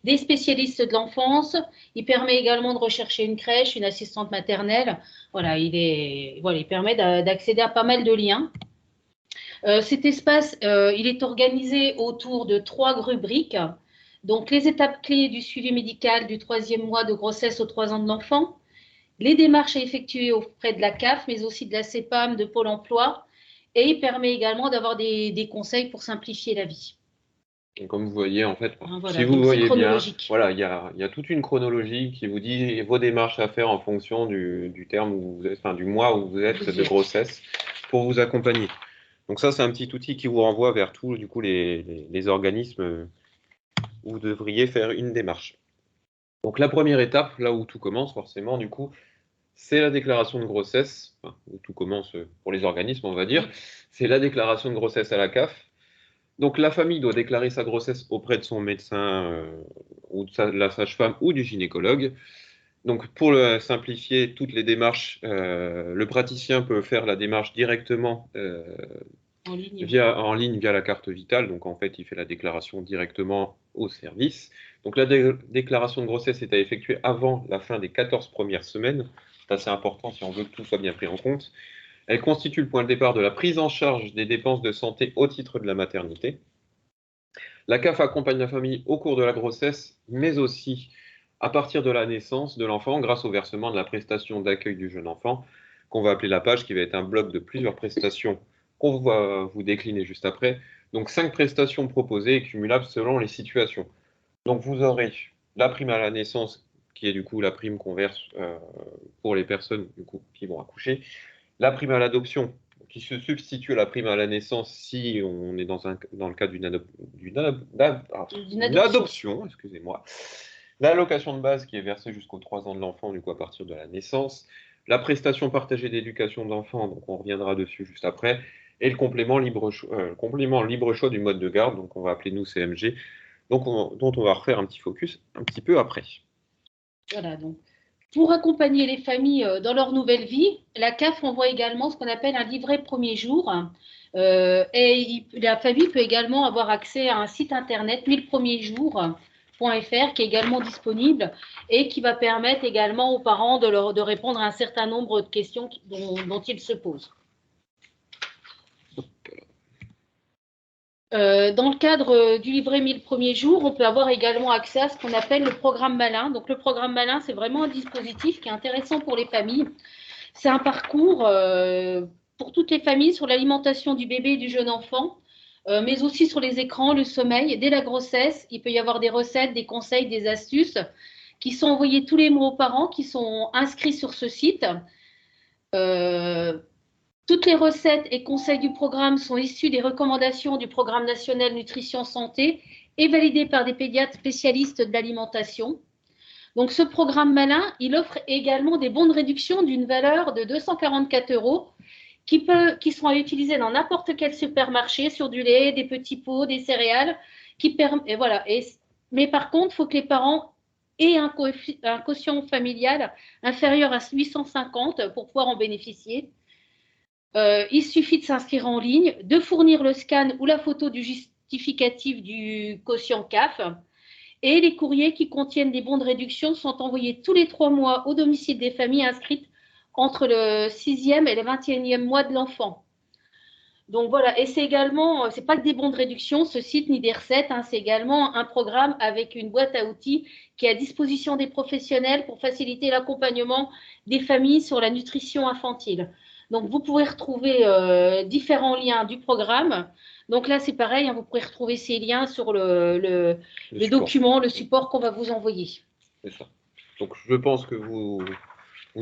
des spécialistes de l'enfance. Il permet également de rechercher une crèche, une assistante maternelle. Voilà, il permet d'accéder à pas mal de liens. Cet espace, il est organisé autour de 3 rubriques. Donc, les étapes clés du suivi médical du 3e mois de grossesse aux 3 ans de l'enfant, les démarches à effectuer auprès de la CAF, mais aussi de la CEPAM, de Pôle emploi, et il permet également d'avoir des conseils pour simplifier la vie. Et comme vous voyez, en fait, Voilà, si vous voyez bien, voilà, il y a toute une chronologie qui vous dit vos démarches à faire en fonction du terme où vous êtes, enfin, du mois où vous êtes de grossesse pour vous accompagner. Donc ça, c'est un petit outil qui vous renvoie vers tous du coup, les organismes où vous devriez faire une démarche. Donc la première étape, là où tout commence forcément, du coup, c'est la déclaration de grossesse, enfin, où tout commence pour les organismes, on va dire. C'est la déclaration de grossesse à la CAF. Donc la famille doit déclarer sa grossesse auprès de son médecin ou de la sage-femme ou du gynécologue. Donc pour simplifier toutes les démarches, le praticien peut faire la démarche directement en ligne via la carte vitale. Donc en fait, il fait la déclaration directement au service. Donc la déclaration de grossesse est à effectuer avant la fin des 14 premières semaines. C'est assez important si on veut que tout soit bien pris en compte. Elle constitue le point de départ de la prise en charge des dépenses de santé au titre de la maternité. La CAF accompagne la famille au cours de la grossesse, mais aussi à partir de la naissance de l'enfant grâce au versement de la prestation d'accueil du jeune enfant, qu'on va appeler la PAJE, qui va être un bloc de plusieurs prestations qu'on va vous décliner juste après. Donc 5 prestations proposées et cumulables selon les situations. Donc vous aurez la prime à la naissance, qui est du coup la prime qu'on verse pour les personnes du coup, qui vont accoucher. La prime à l'adoption, qui se substitue à la prime à la naissance si on est dans le cas d'une adoption, excusez-moi. L'allocation de base qui est versée jusqu'aux 3 ans de l'enfant, du coup à partir de la naissance. La prestation partagée d'éducation d'enfant, donc on reviendra dessus juste après. Et le complément libre choix du mode de garde, donc on va appeler nous CMG, donc dont on va refaire un petit focus un petit peu après. Voilà, donc. Pour accompagner les familles dans leur nouvelle vie, la CAF envoie également ce qu'on appelle un livret premier jour. Et la famille peut également avoir accès à un site internet 1000premiersjours.fr qui est également disponible et qui va permettre également aux parents de répondre à un certain nombre de questions dont ils se posent. Dans le cadre du livret 1000 premiers jours, on peut avoir également accès à ce qu'on appelle le programme Malin. Donc, le programme Malin, c'est vraiment un dispositif qui est intéressant pour les familles. C'est un parcours pour toutes les familles sur l'alimentation du bébé et du jeune enfant, mais aussi sur les écrans, le sommeil. Dès la grossesse, il peut y avoir des recettes, des conseils, des astuces qui sont envoyés tous les mois aux parents qui sont inscrits sur ce site. Toutes les recettes et conseils du programme sont issus des recommandations du Programme national nutrition santé et validés par des pédiatres spécialistes de l'alimentation. Donc, ce programme Malin, il offre également des bons de réduction d'une valeur de 244 € qui sont à utiliser dans n'importe quel supermarché sur du lait, des petits pots, des céréales. Mais par contre, il faut que les parents aient un quotient familial inférieur à 850 pour pouvoir en bénéficier. Il suffit de s'inscrire en ligne, de fournir le scan ou la photo du justificatif du quotient CAF et les courriers qui contiennent des bons de réduction sont envoyés tous les 3 mois au domicile des familles inscrites entre le 6e et le 21e mois de l'enfant. Donc voilà, et c'est également, c'est pas que des bons de réduction, ce site, ni des recettes, hein, c'est également un programme avec une boîte à outils qui est à disposition des professionnels pour faciliter l'accompagnement des familles sur la nutrition infantile. Donc vous pouvez retrouver différents liens du programme. Donc là, c'est pareil, hein, vous pourrez retrouver ces liens sur le document, le support qu'on va vous envoyer. C'est ça. Donc je pense que vous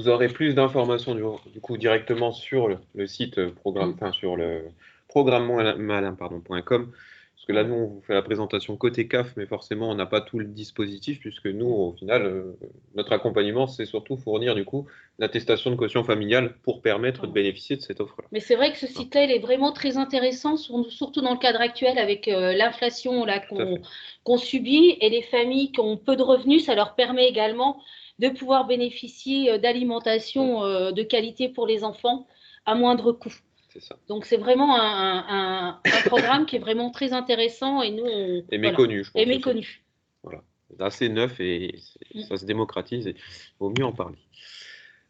aurez plus d'informations du coup directement sur le site programme, enfin sur le programmemalin.com. Parce que là, nous, on vous fait la présentation côté CAF, mais forcément, on n'a pas tout le dispositif, puisque nous, au final, notre accompagnement, c'est surtout fournir du coup l'attestation de quotient familial pour permettre de bénéficier de cette offre-là. Mais c'est vrai que ce site-là, il est vraiment très intéressant, surtout dans le cadre actuel avec l'inflation qu'on subit et les familles qui ont peu de revenus, ça leur permet également de pouvoir bénéficier d'alimentation de qualité pour les enfants à moindre coût. C'est ça. Donc c'est vraiment un programme qui est vraiment très intéressant et nous et méconnu, je pense. Et méconnu. Voilà, c'est assez neuf et ça se démocratise et il vaut mieux en parler.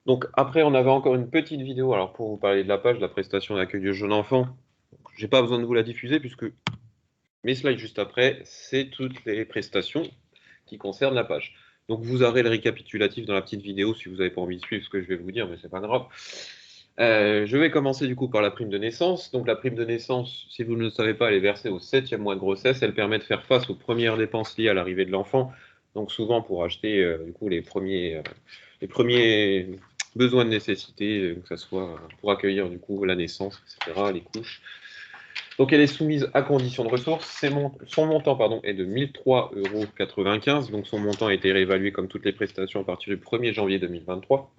Donc après, on avait encore une petite vidéo. Alors pour vous parler de la page, de la prestation d'accueil du jeune enfant, j'ai pas besoin de vous la diffuser puisque mes slides juste après, c'est toutes les prestations qui concernent la page. Donc vous aurez le récapitulatif dans la petite vidéo si vous n'avez pas envie de suivre ce que je vais vous dire, mais c'est pas grave. Je vais commencer du coup par la prime de naissance. Donc la prime de naissance, si vous ne le savez pas, elle est versée au 7e mois de grossesse. Elle permet de faire face aux premières dépenses liées à l'arrivée de l'enfant. Donc souvent pour acheter du coup les premiers besoins de nécessité, que ce soit pour accueillir du coup la naissance, etc., les couches. Donc elle est soumise à condition de ressources. Son montant est de 1 003,95 €. Donc son montant a été réévalué comme toutes les prestations à partir du 1er janvier 2023.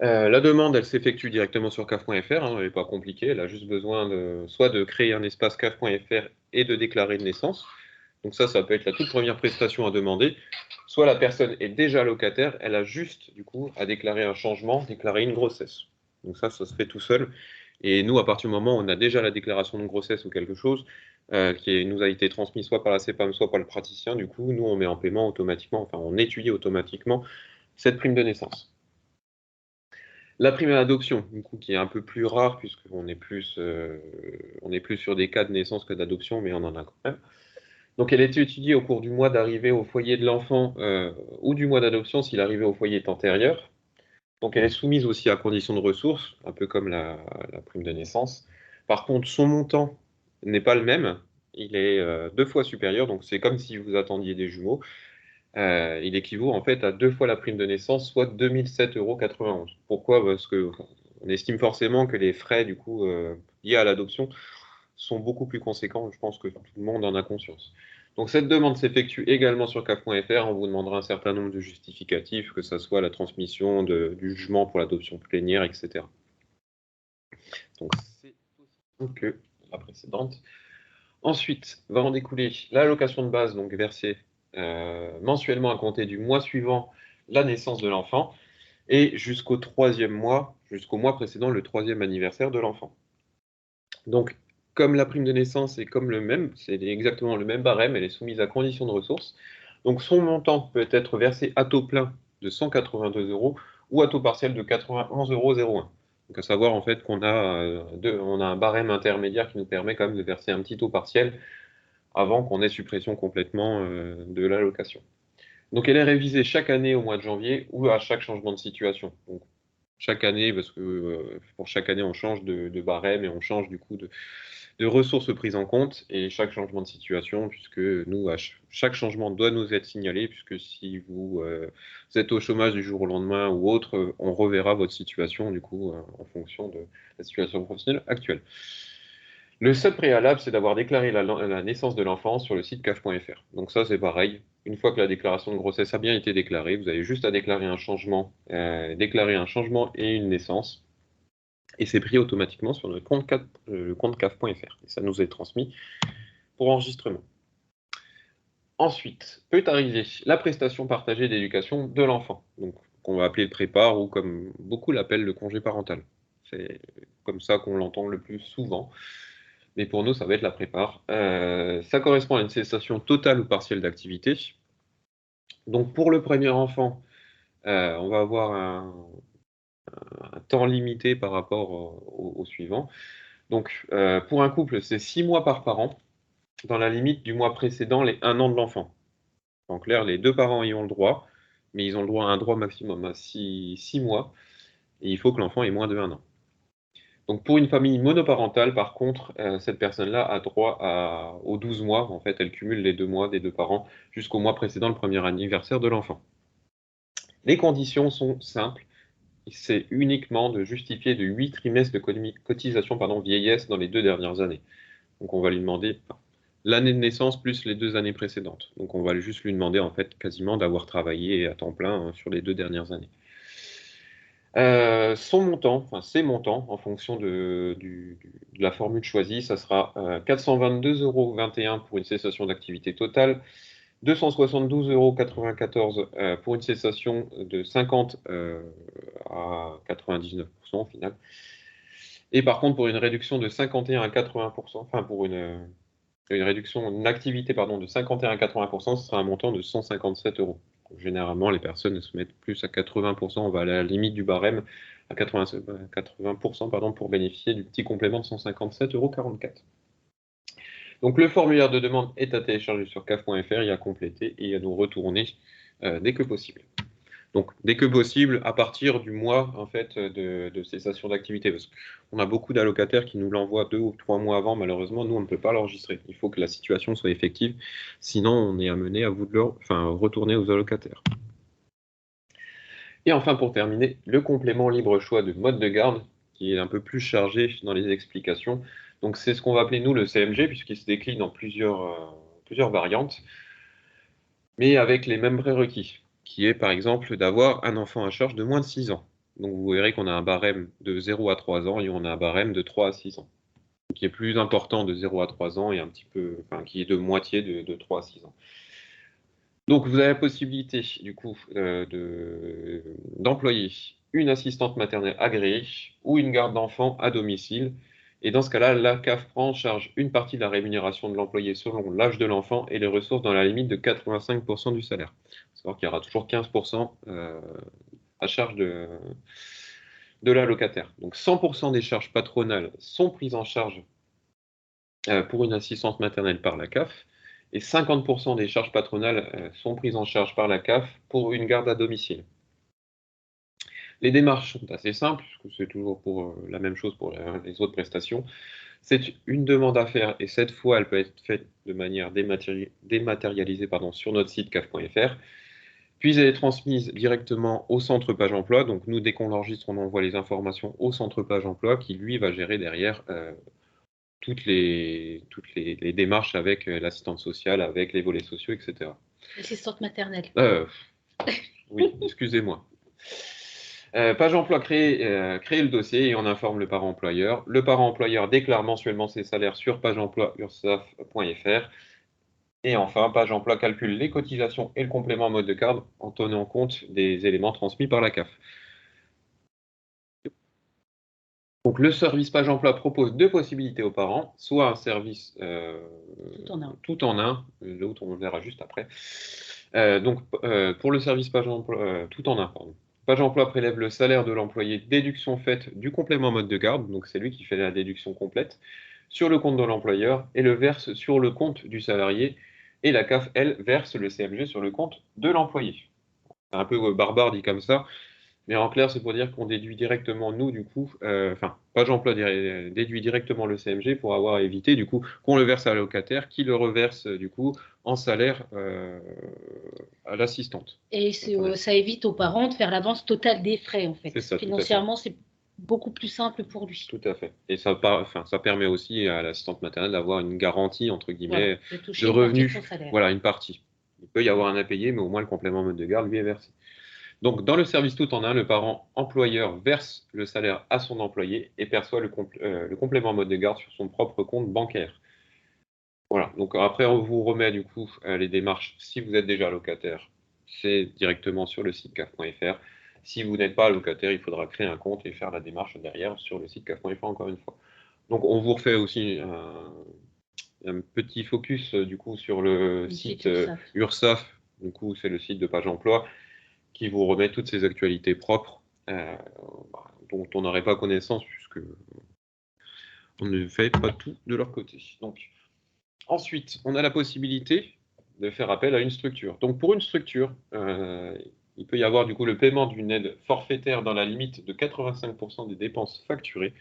La demande, elle s'effectue directement sur caf.fr, hein, elle n'est pas compliquée, elle a juste besoin soit de créer un espace caf.fr et de déclarer une naissance. Donc ça peut être la toute première prestation à demander. Soit la personne est déjà locataire, elle a juste du coup à déclarer un changement, déclarer une grossesse. Donc ça se fait tout seul. Et nous, à partir du moment où on a déjà la déclaration de grossesse ou quelque chose qui nous a été transmis soit par la CPAM, soit par le praticien, du coup, nous, on met en paiement automatiquement, enfin, on étudie automatiquement cette prime de naissance. La prime à l'adoption, du coup, qui est un peu plus rare, puisqu'on est plus sur des cas de naissance que d'adoption, mais on en a quand même. Donc, elle est étudiée au cours du mois d'arrivée au foyer de l'enfant ou du mois d'adoption si l'arrivée au foyer est antérieure. Donc, elle est soumise aussi à condition de ressources, un peu comme la prime de naissance. Par contre, son montant n'est pas le même. Il est 2 fois supérieur. Donc, c'est comme si vous attendiez des jumeaux. Il équivaut en fait à 2 fois la prime de naissance, soit 2007,91 €. Pourquoi? Parce qu'on estime forcément que les frais du coup liés à l'adoption sont beaucoup plus conséquents. Je pense que tout le monde en a conscience. Donc cette demande s'effectue également sur caf.fr. On vous demandera un certain nombre de justificatifs, que ce soit la transmission du jugement pour l'adoption plénière, etc. Donc c'est aussi simple que la précédente. Ensuite, va en découler l'allocation de base, donc versée mensuellement à compter du mois suivant la naissance de l'enfant et jusqu'au 3e mois, jusqu'au mois précédant le 3e anniversaire de l'enfant. Donc, comme la prime de naissance est comme c'est exactement le même barème, elle est soumise à condition de ressources. Donc, son montant peut être versé à taux plein de 182 € ou à taux partiel de 91,01 €. Donc, à savoir en fait qu'on a, on a un barème intermédiaire qui nous permet quand même de verser un petit taux partiel avant qu'on ait suppression complètement de l'allocation. Donc elle est révisée chaque année au mois de janvier ou à chaque changement de situation. Donc chaque année, parce que pour chaque année on change de barème et on change du coup de ressources prises en compte et chaque changement de situation, puisque nous, chaque changement doit nous être signalé, puisque si vous êtes au chômage du jour au lendemain ou autre, on reverra votre situation du coup en fonction de la situation professionnelle actuelle. Le seul préalable, c'est d'avoir déclaré la naissance de l'enfant sur le site caf.fr. Donc ça, c'est pareil. Une fois que la déclaration de grossesse a bien été déclarée, vous avez juste à déclarer un changement et une naissance. Et c'est pris automatiquement sur le compte caf.fr. Et ça nous est transmis pour enregistrement. Ensuite, peut arriver la prestation partagée d'éducation de l'enfant, donc qu'on va appeler le prépar ou comme beaucoup l'appellent le congé parental. C'est comme ça qu'on l'entend le plus souvent. Mais pour nous, ça va être la prépare. Ça correspond à une cessation totale ou partielle d'activité. Donc pour le premier enfant, on va avoir un temps limité par rapport au suivant. Donc, pour un couple, c'est 6 mois par parent, dans la limite du mois précédent les 1 an de l'enfant. En clair, les deux parents y ont le droit, mais ils ont le droit à un droit maximum à 6 mois, et il faut que l'enfant ait moins de 1 an. Donc, pour une famille monoparentale, par contre, cette personne-là a droit aux 12 mois. En fait, elle cumule les 2 mois des deux parents jusqu'au mois précédent le premier anniversaire de l'enfant. Les conditions sont simples. C'est uniquement de justifier de 8 trimestres de cotisation vieillesse dans les 2 dernières années. Donc, on va lui demander l'année de naissance plus les 2 années précédentes. Donc, on va juste lui demander, en fait, quasiment d'avoir travaillé à temps plein sur les 2 dernières années. Ses montants, en fonction de la formule choisie, ça sera 422,21 € pour une cessation d'activité totale, 272,94 € pour une cessation de 50 à 99% au final. Et par contre, pour une réduction de 51 à 80%, enfin pour une réduction d'activité de 51 à 80%, ce sera un montant de 157 €. Généralement, les personnes se mettent plus à 80%, on va à la limite du barème, à 80% pour bénéficier du petit complément de 157,44 €. Donc le formulaire de demande est à télécharger sur caf.fr, et à compléter et à nous retourner dès que possible. Donc dès que possible, à partir du mois en fait, de cessation d'activité, parce qu'on a beaucoup d'allocataires qui nous l'envoient 2 ou 3 mois avant. Malheureusement, nous, on ne peut pas l'enregistrer. Il faut que la situation soit effective, sinon on est amené à retourner aux allocataires. Et enfin, pour terminer, le complément libre choix de mode de garde, qui est un peu plus chargé dans les explications. Donc c'est ce qu'on va appeler, nous, le CMG, puisqu'il se décline en plusieurs variantes, mais avec les mêmes prérequis, qui est par exemple d'avoir un enfant à charge de moins de 6 ans. Donc vous verrez qu'on a un barème de 0 à 3 ans et on a un barème de 3 à 6 ans, qui est plus important de 0 à 3 ans et qui est de moitié de 3 à 6 ans. Donc vous avez la possibilité du coup d'employer une assistante maternelle agréée ou une garde d'enfants à domicile. Et dans ce cas-là, la CAF prend en charge une partie de la rémunération de l'employé selon l'âge de l'enfant et les ressources dans la limite de 85% du salaire. Il faut savoir qu'il y aura toujours 15% à charge de l'allocataire. Donc 100% des charges patronales sont prises en charge pour une assistante maternelle par la CAF, et 50% des charges patronales sont prises en charge par la CAF pour une garde à domicile. Les démarches sont assez simples, puisque c'est toujours pour la même chose pour les autres prestations. C'est une demande à faire, et cette fois, elle peut être faite de manière dématérialisée sur notre site caf.fr. Puis elle est transmise directement au centre Page Emploi. Donc nous, dès qu'on l'enregistre, on envoie les informations au centre Page Emploi, qui lui va gérer derrière toutes les démarches avec l'assistante sociale, avec les volets sociaux, etc. L'assistante maternelle. Oui, excusez-moi. Page Emploi crée le dossier et on informe le parent employeur. Le parent employeur déclare mensuellement ses salaires sur pageemploi.ursaf.fr. Et enfin, Page Emploi calcule les cotisations et le complément mode de garde en tenant compte des éléments transmis par la CAF. Donc, le service Page Emploi propose 2 possibilités aux parents, soit un service tout en un, l'autre on le verra juste après. Pour le service Page Emploi tout en un, Page Emploi prélève le salaire de l'employé, déduction faite du complément mode de garde, donc c'est lui qui fait la déduction complète, sur le compte de l'employeur et le verse sur le compte du salarié, et la CAF, elle, verse le CMG sur le compte de l'employé. C'est un peu barbare dit comme ça, mais en clair, c'est pour dire qu'on déduit directement, nous, du coup, Page Emploi déduit directement le CMG pour avoir évité, du coup, qu'on le verse à l'allocataire, qui le reverse, du coup, en salaire à l'assistante. Et ça évite aux parents de faire l'avance totale des frais, en fait. C'est ça, financièrement, c'est beaucoup plus simple pour lui. Tout à fait. Et ça permet aussi à l'assistante maternelle d'avoir une garantie, entre guillemets, de revenus. Voilà, une partie. Il peut y avoir un impayé, mais au moins le complément mode de garde lui est versé. Donc, dans le service tout en un, le parent employeur verse le salaire à son employé et perçoit le complément mode de garde sur son propre compte bancaire. Voilà. Donc, après, on vous remet du coup les démarches. Si vous êtes déjà allocataire, c'est directement sur le site caf.fr. Si vous n'êtes pas allocataire, il faudra créer un compte et faire la démarche derrière sur le site caf.fr encore une fois. Donc, on vous refait aussi un petit focus du coup sur le site URSAF. Du coup, c'est le site de Page Emploi qui vous remet toutes ces actualités propres dont on n'aurait pas connaissance puisque on ne fait pas tout de leur côté. Donc, ensuite, on a la possibilité de faire appel à une structure. Donc, pour une structure, il peut y avoir du coup le paiement d'une aide forfaitaire dans la limite de 85% des dépenses facturées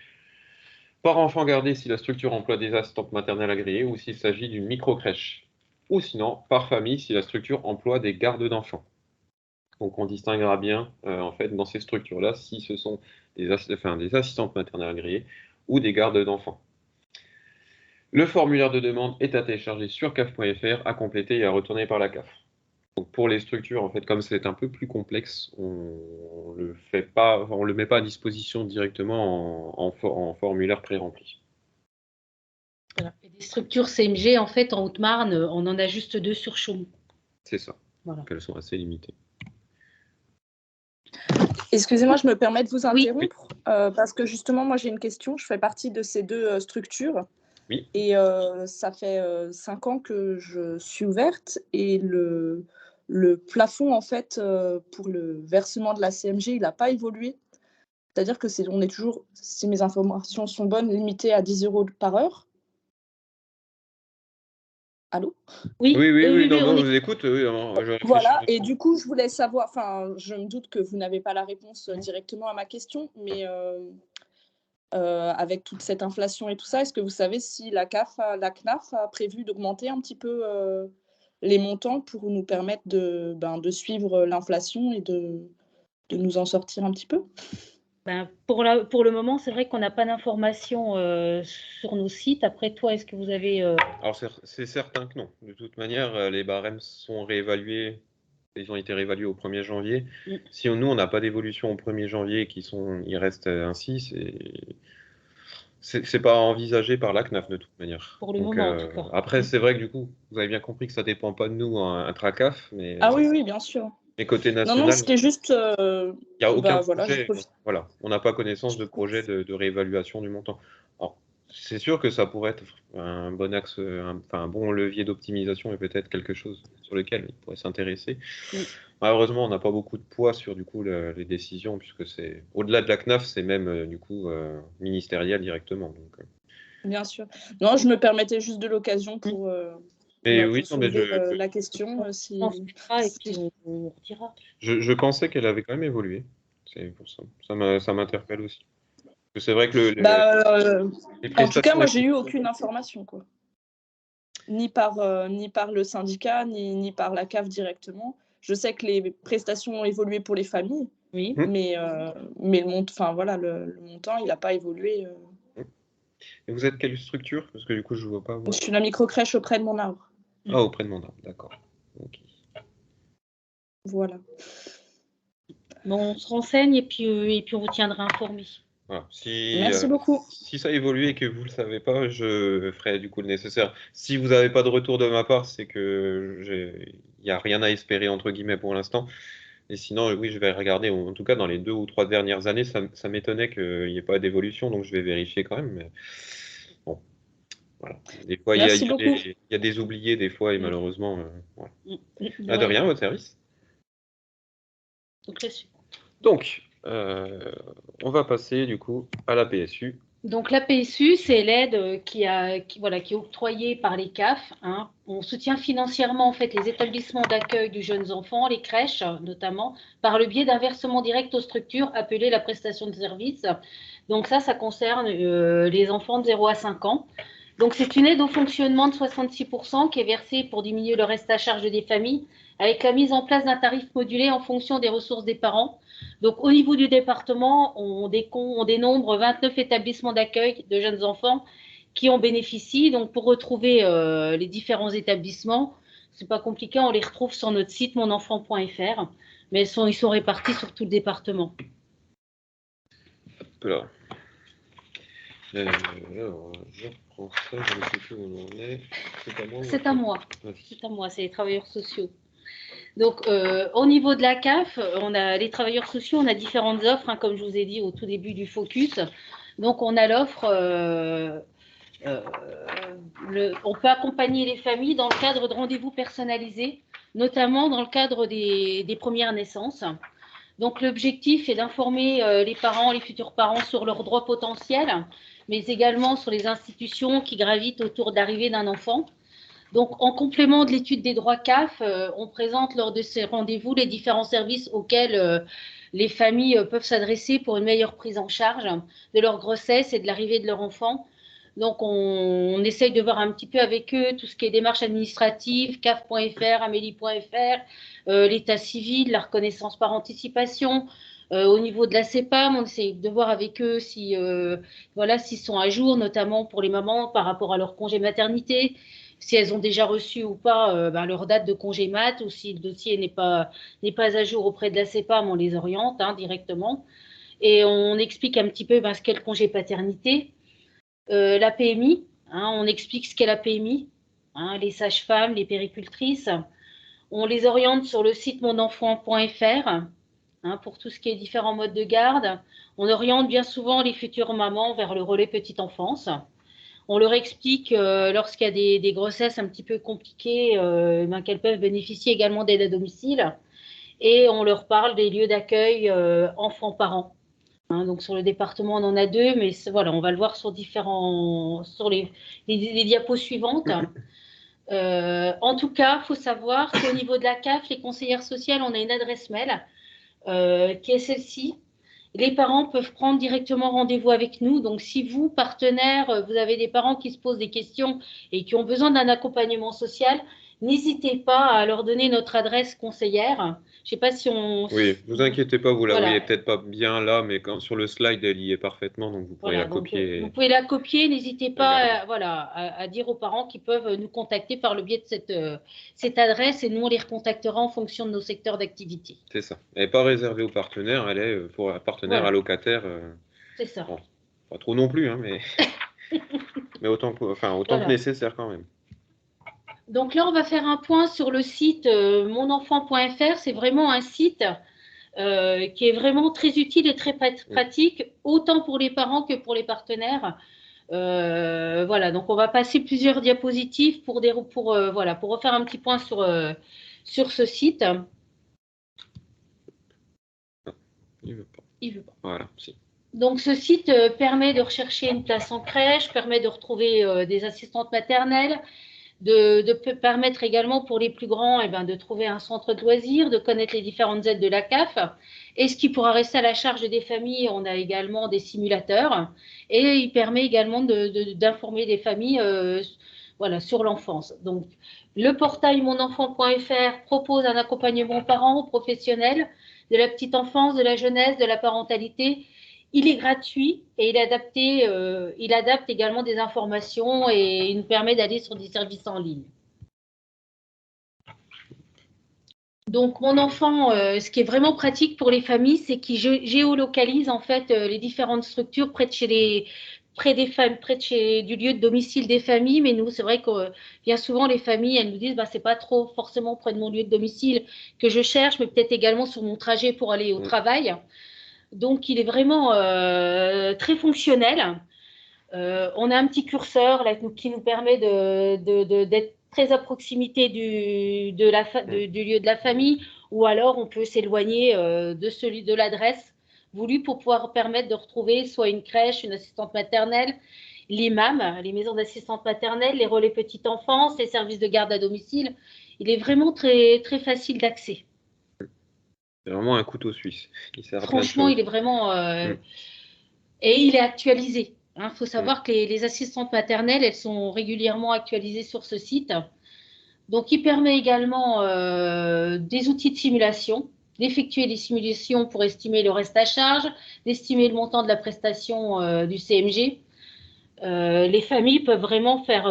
par enfant gardé si la structure emploie des assistantes maternelles agréées ou s'il s'agit d'une microcrèche. Ou sinon, par famille si la structure emploie des gardes d'enfants. Donc, on distinguera bien, en fait, dans ces structures-là, si ce sont des assistantes maternelles agréées ou des gardes d'enfants. Le formulaire de demande est à télécharger sur caf.fr, à compléter et à retourner par la CAF. Donc pour les structures, en fait, comme c'est un peu plus complexe, on le met pas à disposition directement en formulaire pré-rempli. Voilà. Et des structures CMG, en fait, en Haute-Marne, on en a juste 2 sur Chaumont. C'est ça. Voilà. Donc elles sont assez limitées. Excusez-moi, je me permets de vous Oui. interrompre parce que justement, moi j'ai une question. Je fais partie de ces 2 structures Oui. et ça fait 5 ans que je suis ouverte et le plafond en fait pour le versement de la CMG, il n'a pas évolué. C'est-à-dire que on est toujours, si mes informations sont bonnes, limité à 10 € par heure. Allô? Oui, non, on je vous écoute. Oui, je réfléchis. Voilà, et du coup, je voulais savoir, enfin, je me doute que vous n'avez pas la réponse directement à ma question, mais avec toute cette inflation et tout ça, est-ce que vous savez si la CNAF a prévu d'augmenter un petit peu les montants pour nous permettre de suivre l'inflation et de nous en sortir un petit peu? Pour le moment, c'est vrai qu'on n'a pas d'informations sur nos sites. Après, toi, est-ce que vous avez… Alors c'est certain que non. De toute manière, les barèmes sont réévalués. Ils ont été réévalués au 1er janvier. Si nous, on n'a pas d'évolution au 1er janvier, ils restent ainsi, c'est pas envisagé par la CNAF de toute manière. Pour le moment, en tout cas. Après, c'est vrai que du coup, vous avez bien compris que ça dépend pas de nous, un TRACAF, mais Ah oui, bien sûr. mais côté Non, national, c'était juste. il n'y a aucun Voilà, projet. Voilà, on n'a pas connaissance de projet de réévaluation du montant. Alors, c'est sûr que ça pourrait être un bon axe, un bon levier d'optimisation et peut-être quelque chose sur lequel il pourrait s'intéresser. Malheureusement, on n'a pas beaucoup de poids sur du coup les décisions, puisque c'est au-delà de la CNAF, c'est même du coup ministériel directement. Donc, bien sûr. Non, je me permettais juste de l'occasion pour, oui, pour soulever la question. On se mettra et puis on redira. Je pensais qu'elle avait quand même évolué. C'est pour ça. Ça m'interpelle aussi. C'est vrai que les en tout cas, moi, j'ai prestations- eu aucune information, quoi. Ni par le syndicat, ni par la CAF directement. Je sais que les prestations ont évolué pour les familles, Oui. mais le montant, il n'a pas évolué. Et vous êtes quelle structure? Parce que du coup, je ne vois pas. Je suis la microcrèche auprès de mon arbre. Ah, auprès de mon arbre, d'accord. Okay. Voilà. Bon, on se renseigne et puis on vous tiendra informé. Voilà. Merci beaucoup. Si ça évolue et que vous ne le savez pas, je ferai du coup le nécessaire. Si vous n'avez pas de retour de ma part, c'est que il n'y a rien à espérer entre guillemets pour l'instant. Et sinon, oui, je vais regarder. En tout cas, dans les 2 ou 3 dernières années, ça m'étonnait qu'il n'y ait pas d'évolution, donc je vais vérifier quand même. Mais bon, voilà. Des fois, il y a des oubliés, des fois, et malheureusement, voilà. De rien, votre service. Donc, on va passer du coup à la PSU. Donc la PSU, c'est l'aide qui est octroyée par les CAF. On soutient financièrement en fait les établissements d'accueil du jeunes enfants, les crèches notamment, par le biais d'un versement direct aux structures appelé la prestation de service. Donc ça concerne les enfants de 0 à 5 ans. Donc c'est une aide au fonctionnement de 66% qui est versée pour diminuer le reste à charge des familles, avec la mise en place d'un tarif modulé en fonction des ressources des parents. Donc, au niveau du département, on dénombre 29 établissements d'accueil de jeunes enfants qui en bénéficient. Donc, pour retrouver les différents établissements, c'est pas compliqué, on les retrouve sur notre site monenfant.fr, mais ils sont répartis sur tout le département. Là. Alors, je reprends ça, je ne sais plus où on en est. C'est à moi. C'est à moi, c'est les travailleurs sociaux. Donc, au niveau de la CAF, on a les travailleurs sociaux, on a différentes offres, comme je vous ai dit au tout début du focus. Donc, on a l'offre, on peut accompagner les familles dans le cadre de rendez-vous personnalisés, notamment dans le cadre des premières naissances. Donc, l'objectif est d'informer les parents, les futurs parents sur leurs droits potentiels, mais également sur les institutions qui gravitent autour de l'arrivée d'un enfant. Donc, en complément de l'étude des droits CAF, on présente lors de ces rendez-vous les différents services auxquels les familles peuvent s'adresser pour une meilleure prise en charge de leur grossesse et de l'arrivée de leur enfant. Donc, on essaye de voir un petit peu avec eux tout ce qui est démarches administratives, caf.fr, amélie.fr, l'état civil, la reconnaissance par anticipation. Au niveau de la CEPAM, on essaye de voir avec eux si, voilà, s'ils sont à jour, notamment pour les mamans par rapport à leur congé maternité, si elles ont déjà reçu ou pas leur date de congé mat, ou si le dossier n'est pas à jour auprès de la CEPAM, on les oriente directement. Et on explique un petit peu ce qu'est le congé paternité. La PMI, on explique ce qu'est la PMI, les sages-femmes, les péricultrices. On les oriente sur le site monenfant.fr pour tout ce qui est différents modes de garde. On oriente bien souvent les futures mamans vers le relais petite enfance. On leur explique lorsqu'il y a des grossesses un petit peu compliquées, qu'elles peuvent bénéficier également d'aide à domicile. Et on leur parle des lieux d'accueil enfants-parents. Donc sur le département, on en a 2, mais voilà, on va le voir sur les diapos suivantes. En tout cas, il faut savoir qu'au niveau de la CAF, les conseillères sociales, on a une adresse mail qui est celle-ci. Les parents peuvent prendre directement rendez-vous avec nous. Donc, si vous, partenaires, vous avez des parents qui se posent des questions et qui ont besoin d'un accompagnement social, n'hésitez pas à leur donner notre adresse conseillère. Je ne sais pas si on… Oui, ne vous inquiétez pas, vous la Voilà. voyez peut-être pas bien là, mais sur le slide, elle y est parfaitement, donc vous pourrez la copier. Vous pouvez la copier, n'hésitez pas à dire aux parents qu'ils peuvent nous contacter par le biais de cette adresse et nous, on les recontactera en fonction de nos secteurs d'activité. C'est ça. Elle n'est pas réservée aux partenaires, elle est pour un partenaire allocataire. C'est ça. Bon, pas trop non plus, mais, mais autant que nécessaire quand même. Donc là, on va faire un point sur le site monenfant.fr. C'est vraiment un site qui est vraiment très utile et très pratique, autant pour les parents que pour les partenaires. Voilà, donc on va passer plusieurs diapositives pour refaire un petit point sur ce site. Il veut pas. Il veut pas. Voilà, si. Donc ce site permet de rechercher une place en crèche, permet de retrouver des assistantes maternelles, de permettre également pour les plus grands de trouver un centre de loisirs, de connaître les différentes aides de la CAF. Et ce qui pourra rester à la charge des familles, on a également des simulateurs. Et il permet également d'informer les familles sur l'enfance. Donc, le portail monenfant.fr propose un accompagnement parents professionnel de la petite enfance, de la jeunesse, de la parentalité. Il est gratuit et il adapte également des informations et il nous permet d'aller sur des services en ligne. Donc, mon enfant, ce qui est vraiment pratique pour les familles, c'est qu'il géolocalise en fait les différentes structures près du lieu de domicile des familles. Mais nous, c'est vrai que bien souvent, les familles, elles nous disent c'est pas trop forcément près de mon lieu de domicile que je cherche, mais peut-être également sur mon trajet pour aller au travail. Donc, il est vraiment très fonctionnel. On a un petit curseur là, qui nous permet d'être très à proximité du lieu de la famille, ou alors on peut s'éloigner de l'adresse voulue pour pouvoir permettre de retrouver soit une crèche, une assistante maternelle, les MAM, les maisons d'assistante maternelle, les relais petite enfance, les services de garde à domicile. Il est vraiment très, très facile d'accès. C'est vraiment un couteau suisse. Franchement, il est vraiment… Et il est actualisé. Il faut savoir que les assistantes maternelles, elles sont régulièrement actualisées sur ce site. Donc, il permet également des outils de simulation, d'effectuer des simulations pour estimer le reste à charge, d'estimer le montant de la prestation du CMG. Les familles peuvent vraiment faire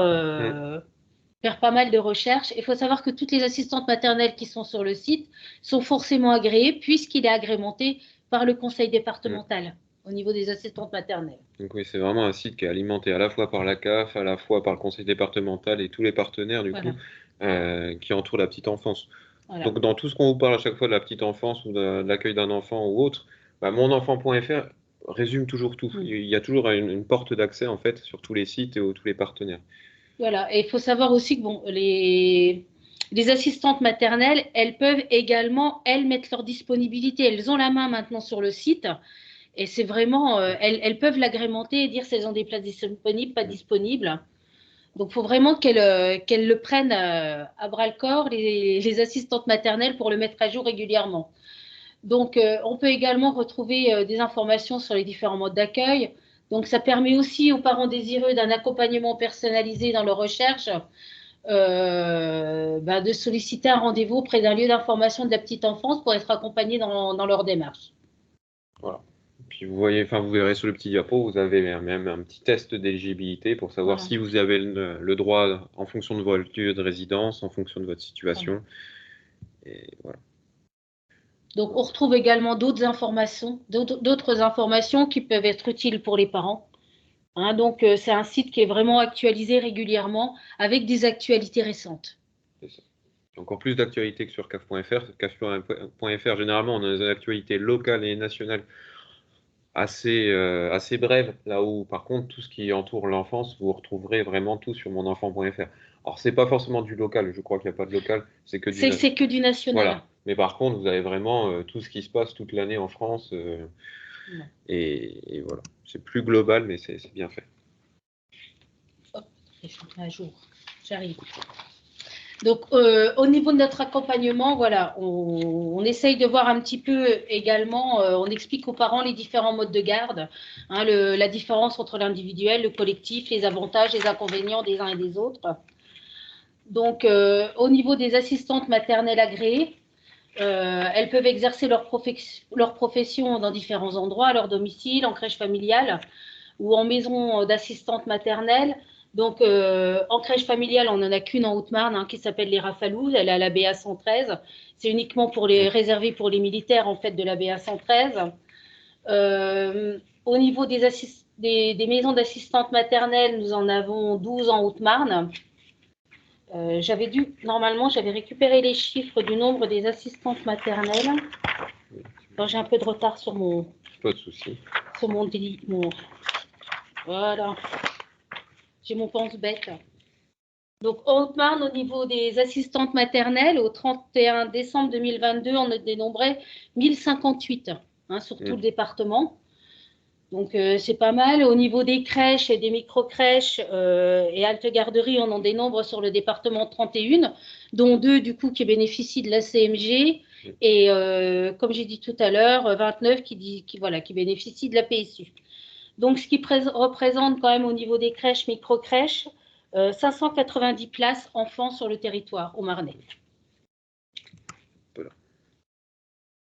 pas mal de recherches. Il faut savoir que toutes les assistantes maternelles qui sont sur le site sont forcément agréées puisqu'il est agrémenté par le conseil départemental au niveau des assistantes maternelles. Donc oui, c'est vraiment un site qui est alimenté à la fois par la CAF, à la fois par le conseil départemental et tous les partenaires qui entourent la petite enfance. Voilà. Donc dans tout ce qu'on vous parle à chaque fois de la petite enfance ou de l'accueil d'un enfant ou autre, monenfant.fr résume toujours tout. Il y a toujours une porte d'accès en fait sur tous les sites et tous les partenaires. Voilà, et il faut savoir aussi que les assistantes maternelles, elles peuvent également, elles, mettre leur disponibilité. Elles ont la main maintenant sur le site et c'est vraiment, elles peuvent l'agrémenter et dire si elles ont des places disponibles, pas disponibles. Donc, il faut vraiment qu'elles le prennent à bras-le-corps, les assistantes maternelles, pour le mettre à jour régulièrement. Donc, on peut également retrouver des informations sur les différents modes d'accueil. Donc, ça permet aussi aux parents désireux d'un accompagnement personnalisé dans leur recherche de solliciter un rendez-vous auprès d'un lieu d'information de la petite enfance pour être accompagnés dans leur démarche. Voilà. Puis vous voyez, enfin vous verrez sur le petit diapo, vous avez même un petit test d'éligibilité pour savoir Voilà. si vous avez le droit en fonction de votre lieu de résidence, en fonction de votre situation. Et voilà. Donc, on retrouve également d'autres informations qui peuvent être utiles pour les parents. Hein, donc, c'est un site qui est vraiment actualisé régulièrement avec des actualités récentes. C'est ça. Encore plus d'actualités que sur CAF.fr. CAF.fr, généralement, on a des actualités locales et nationales assez brèves, là où, par contre, tout ce qui entoure l'enfance, vous retrouverez vraiment tout sur monenfant.fr. Alors, c'est pas forcément du local, je crois qu'il n'y a pas de local, c'est que du national. C'est que du national. Voilà. Mais par contre, vous avez vraiment tout ce qui se passe toute l'année en France. Et voilà. C'est plus global, mais c'est bien fait. Hop, je suis à jour. J'arrive. Donc, au niveau de notre accompagnement, voilà, on essaye de voir un petit peu également, on explique aux parents les différents modes de garde, hein, la différence entre l'individuel, le collectif, les avantages, les inconvénients des uns et des autres. Donc, au niveau des assistantes maternelles agréées, elles peuvent exercer leur profession dans différents endroits, à leur domicile, en crèche familiale ou en maison d'assistante maternelle. Donc, en crèche familiale, on n'en a qu'une en Haute-Marne qui s'appelle les Rafalous. Elle est à la BA 113. C'est uniquement réservé pour les militaires en fait de la BA 113. Au niveau des maisons d'assistantes maternelles, nous en avons 12 en Haute-Marne. Normalement, j'avais récupéré les chiffres du nombre des assistantes maternelles. J'ai un peu de retard sur mon. Pas de souci. Sur mon. Voilà. J'ai mon pense-bête. Donc, en Haute-Marne, au niveau des assistantes maternelles, au 31 décembre 2022, on a dénombré 1058 sur tout le département. Donc, c'est pas mal. Au niveau des crèches et des micro-crèches et haltes-garderies, on en dénombre sur le département 31, dont 2, du coup, qui bénéficient de la CMG et, comme j'ai dit tout à l'heure, 29 qui bénéficient de la PSU. Donc, ce qui représente quand même au niveau des crèches, micro-crèches, 590 places enfants sur le territoire au Marnais. Voilà.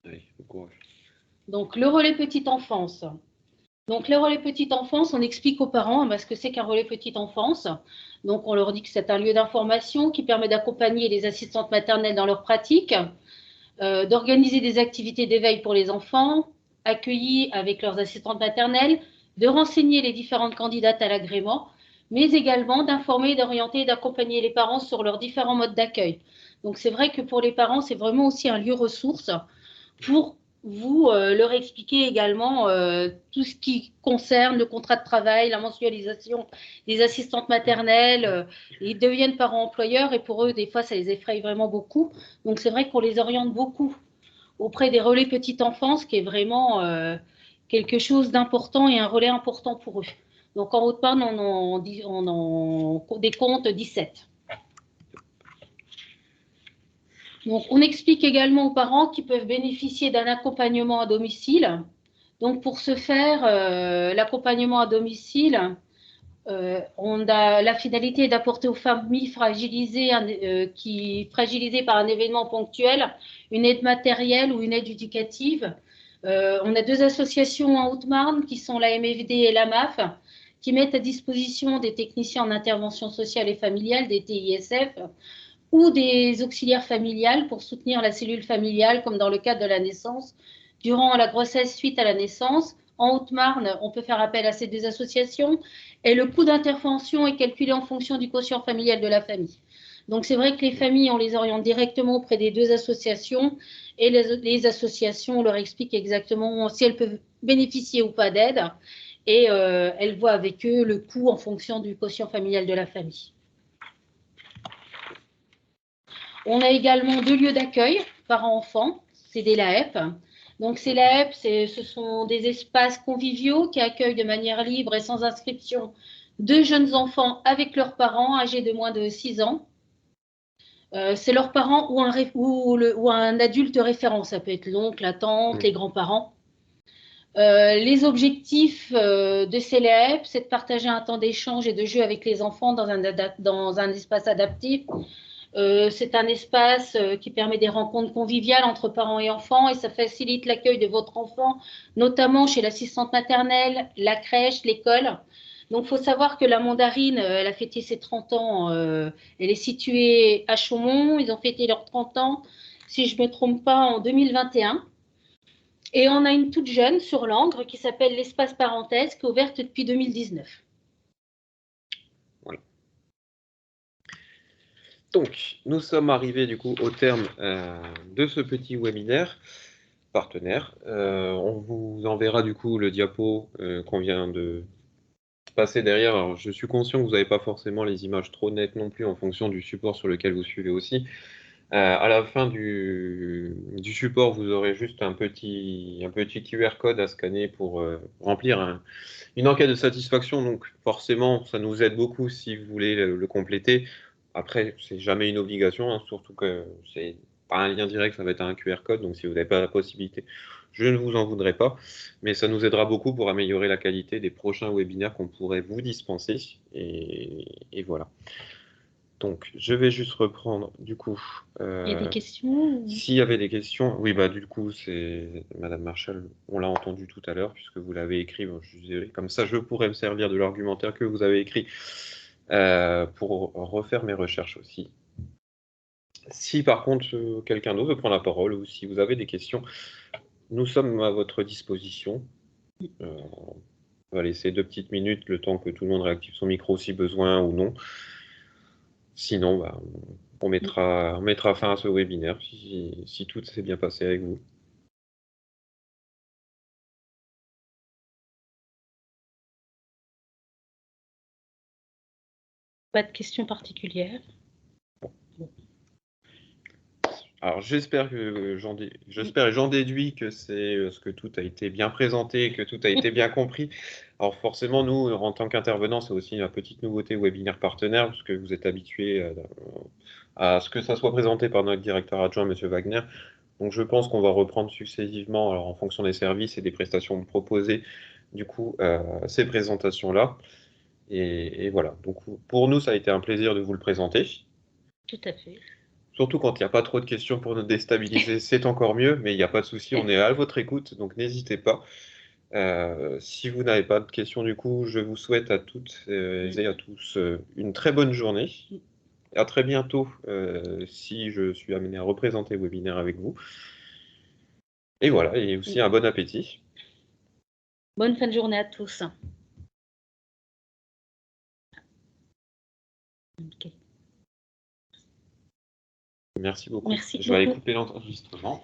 Allez, bon courage. Donc, le relais petite enfance. Donc, le relais petite enfance, on explique aux parents ce que c'est qu'un relais petite enfance. Donc, on leur dit que c'est un lieu d'information qui permet d'accompagner les assistantes maternelles dans leur pratique, d'organiser des activités d'éveil pour les enfants, accueillis avec leurs assistantes maternelles, de renseigner les différentes candidates à l'agrément, mais également d'informer, d'orienter et d'accompagner les parents sur leurs différents modes d'accueil. Donc, c'est vrai que pour les parents, c'est vraiment aussi un lieu ressource pour vous leur expliquer également tout ce qui concerne le contrat de travail, la mensualisation des assistantes maternelles. Ils deviennent parents employeurs et pour eux, des fois, ça les effraie vraiment beaucoup. Donc, c'est vrai qu'on les oriente beaucoup auprès des relais petite enfance, qui est vraiment quelque chose d'important et un relais important pour eux. Donc, en Haute-Marne, on en décompte 17. Donc, on explique également aux parents qu'ils peuvent bénéficier d'un accompagnement à domicile. Donc, pour ce faire, l'accompagnement à domicile, la finalité est d'apporter aux familles fragilisées par un événement ponctuel une aide matérielle ou une aide éducative. On a 2 associations en Haute-Marne qui sont la MFD et la MAF, qui mettent à disposition des techniciens en intervention sociale et familiale, des TISF, ou des auxiliaires familiales pour soutenir la cellule familiale, comme dans le cadre de la naissance, durant la grossesse suite à la naissance. En Haute-Marne, on peut faire appel à ces 2 associations et le coût d'intervention est calculé en fonction du quotient familial de la famille. Donc, c'est vrai que les familles, on les oriente directement auprès des 2 associations et les associations, on leur explique exactement si elles peuvent bénéficier ou pas d'aide et elles voient avec eux le coût en fonction du quotient familial de la famille. On a également 2 lieux d'accueil parents-enfants, c'est des LAEP. Donc, ces LAEP, ce sont des espaces conviviaux qui accueillent de manière libre et sans inscription 2 jeunes enfants avec leurs parents âgés de moins de 6 ans. C'est leurs parents ou un adulte référent, ça peut être l'oncle, la tante, les grands-parents. Les objectifs de ces LAEP, c'est de partager un temps d'échange et de jeu avec les enfants dans un espace adapté. C'est un espace qui permet des rencontres conviviales entre parents et enfants et ça facilite l'accueil de votre enfant, notamment chez l'assistante maternelle, la crèche, l'école. Donc, il faut savoir que la Mandarine, elle a fêté ses 30 ans. Elle est située à Chaumont. Ils ont fêté leurs 30 ans, si je ne me trompe pas, en 2021. Et on a une toute jeune sur Langres qui s'appelle l'Espace Parenthèse, qui est ouverte depuis 2019. Voilà. Donc, nous sommes arrivés du coup au terme de ce petit webinaire partenaire. On vous enverra du coup le diapo qu'on vient de passer derrière. Alors, je suis conscient que vous n'avez pas forcément les images trop nettes non plus en fonction du support sur lequel vous suivez aussi. À la fin du support, vous aurez juste un petit QR code à scanner pour remplir une enquête de satisfaction. Donc forcément, ça nous aide beaucoup si vous voulez le compléter. Après, c'est jamais une obligation, hein, surtout que c'est pas un lien direct, ça va être un QR code. Donc si vous n'avez pas la possibilité, je ne vous en voudrais pas. Mais ça nous aidera beaucoup pour améliorer la qualité des prochains webinaires qu'on pourrait vous dispenser. Et voilà. Donc, je vais juste reprendre, du coup... Il y a des questions? S'il y avait des questions, oui, bah du coup, c'est Madame Marshall, on l'a entendu tout à l'heure, puisque vous l'avez écrit, bon, comme ça, je pourrais me servir de l'argumentaire que vous avez écrit pour refaire mes recherches aussi. Si par contre, quelqu'un d'autre veut prendre la parole, ou si vous avez des questions, nous sommes à votre disposition. On va laisser 2 petites minutes, le temps que tout le monde réactive son micro si besoin ou non. Sinon, bah, on mettra fin à ce webinaire si tout s'est bien passé avec vous. Pas de questions particulières. Alors j'espère et j'en déduis que c'est ce que tout a été bien présenté, que tout a été bien compris. Alors forcément, nous, en tant qu'intervenants, c'est aussi une petite nouveauté webinaire partenaire, parce que vous êtes habitués à ce que ça soit présenté par notre directeur adjoint, M. Wagner. Donc je pense qu'on va reprendre successivement, alors, en fonction des services et des prestations proposées, du coup, ces présentations-là. Et voilà. Donc pour nous, ça a été un plaisir de vous le présenter. Tout à fait. Surtout quand il n'y a pas trop de questions pour nous déstabiliser, c'est encore mieux, mais il n'y a pas de souci, on est à votre écoute, donc n'hésitez pas. Si vous n'avez pas de questions du coup, je vous souhaite à toutes et à tous une très bonne journée. À très bientôt si je suis amené à représenter le webinaire avec vous. Et voilà, et aussi un bon appétit. Bonne fin de journée à tous. Okay. Merci beaucoup. Merci Je vais aller beaucoup. couper l'enregistrement.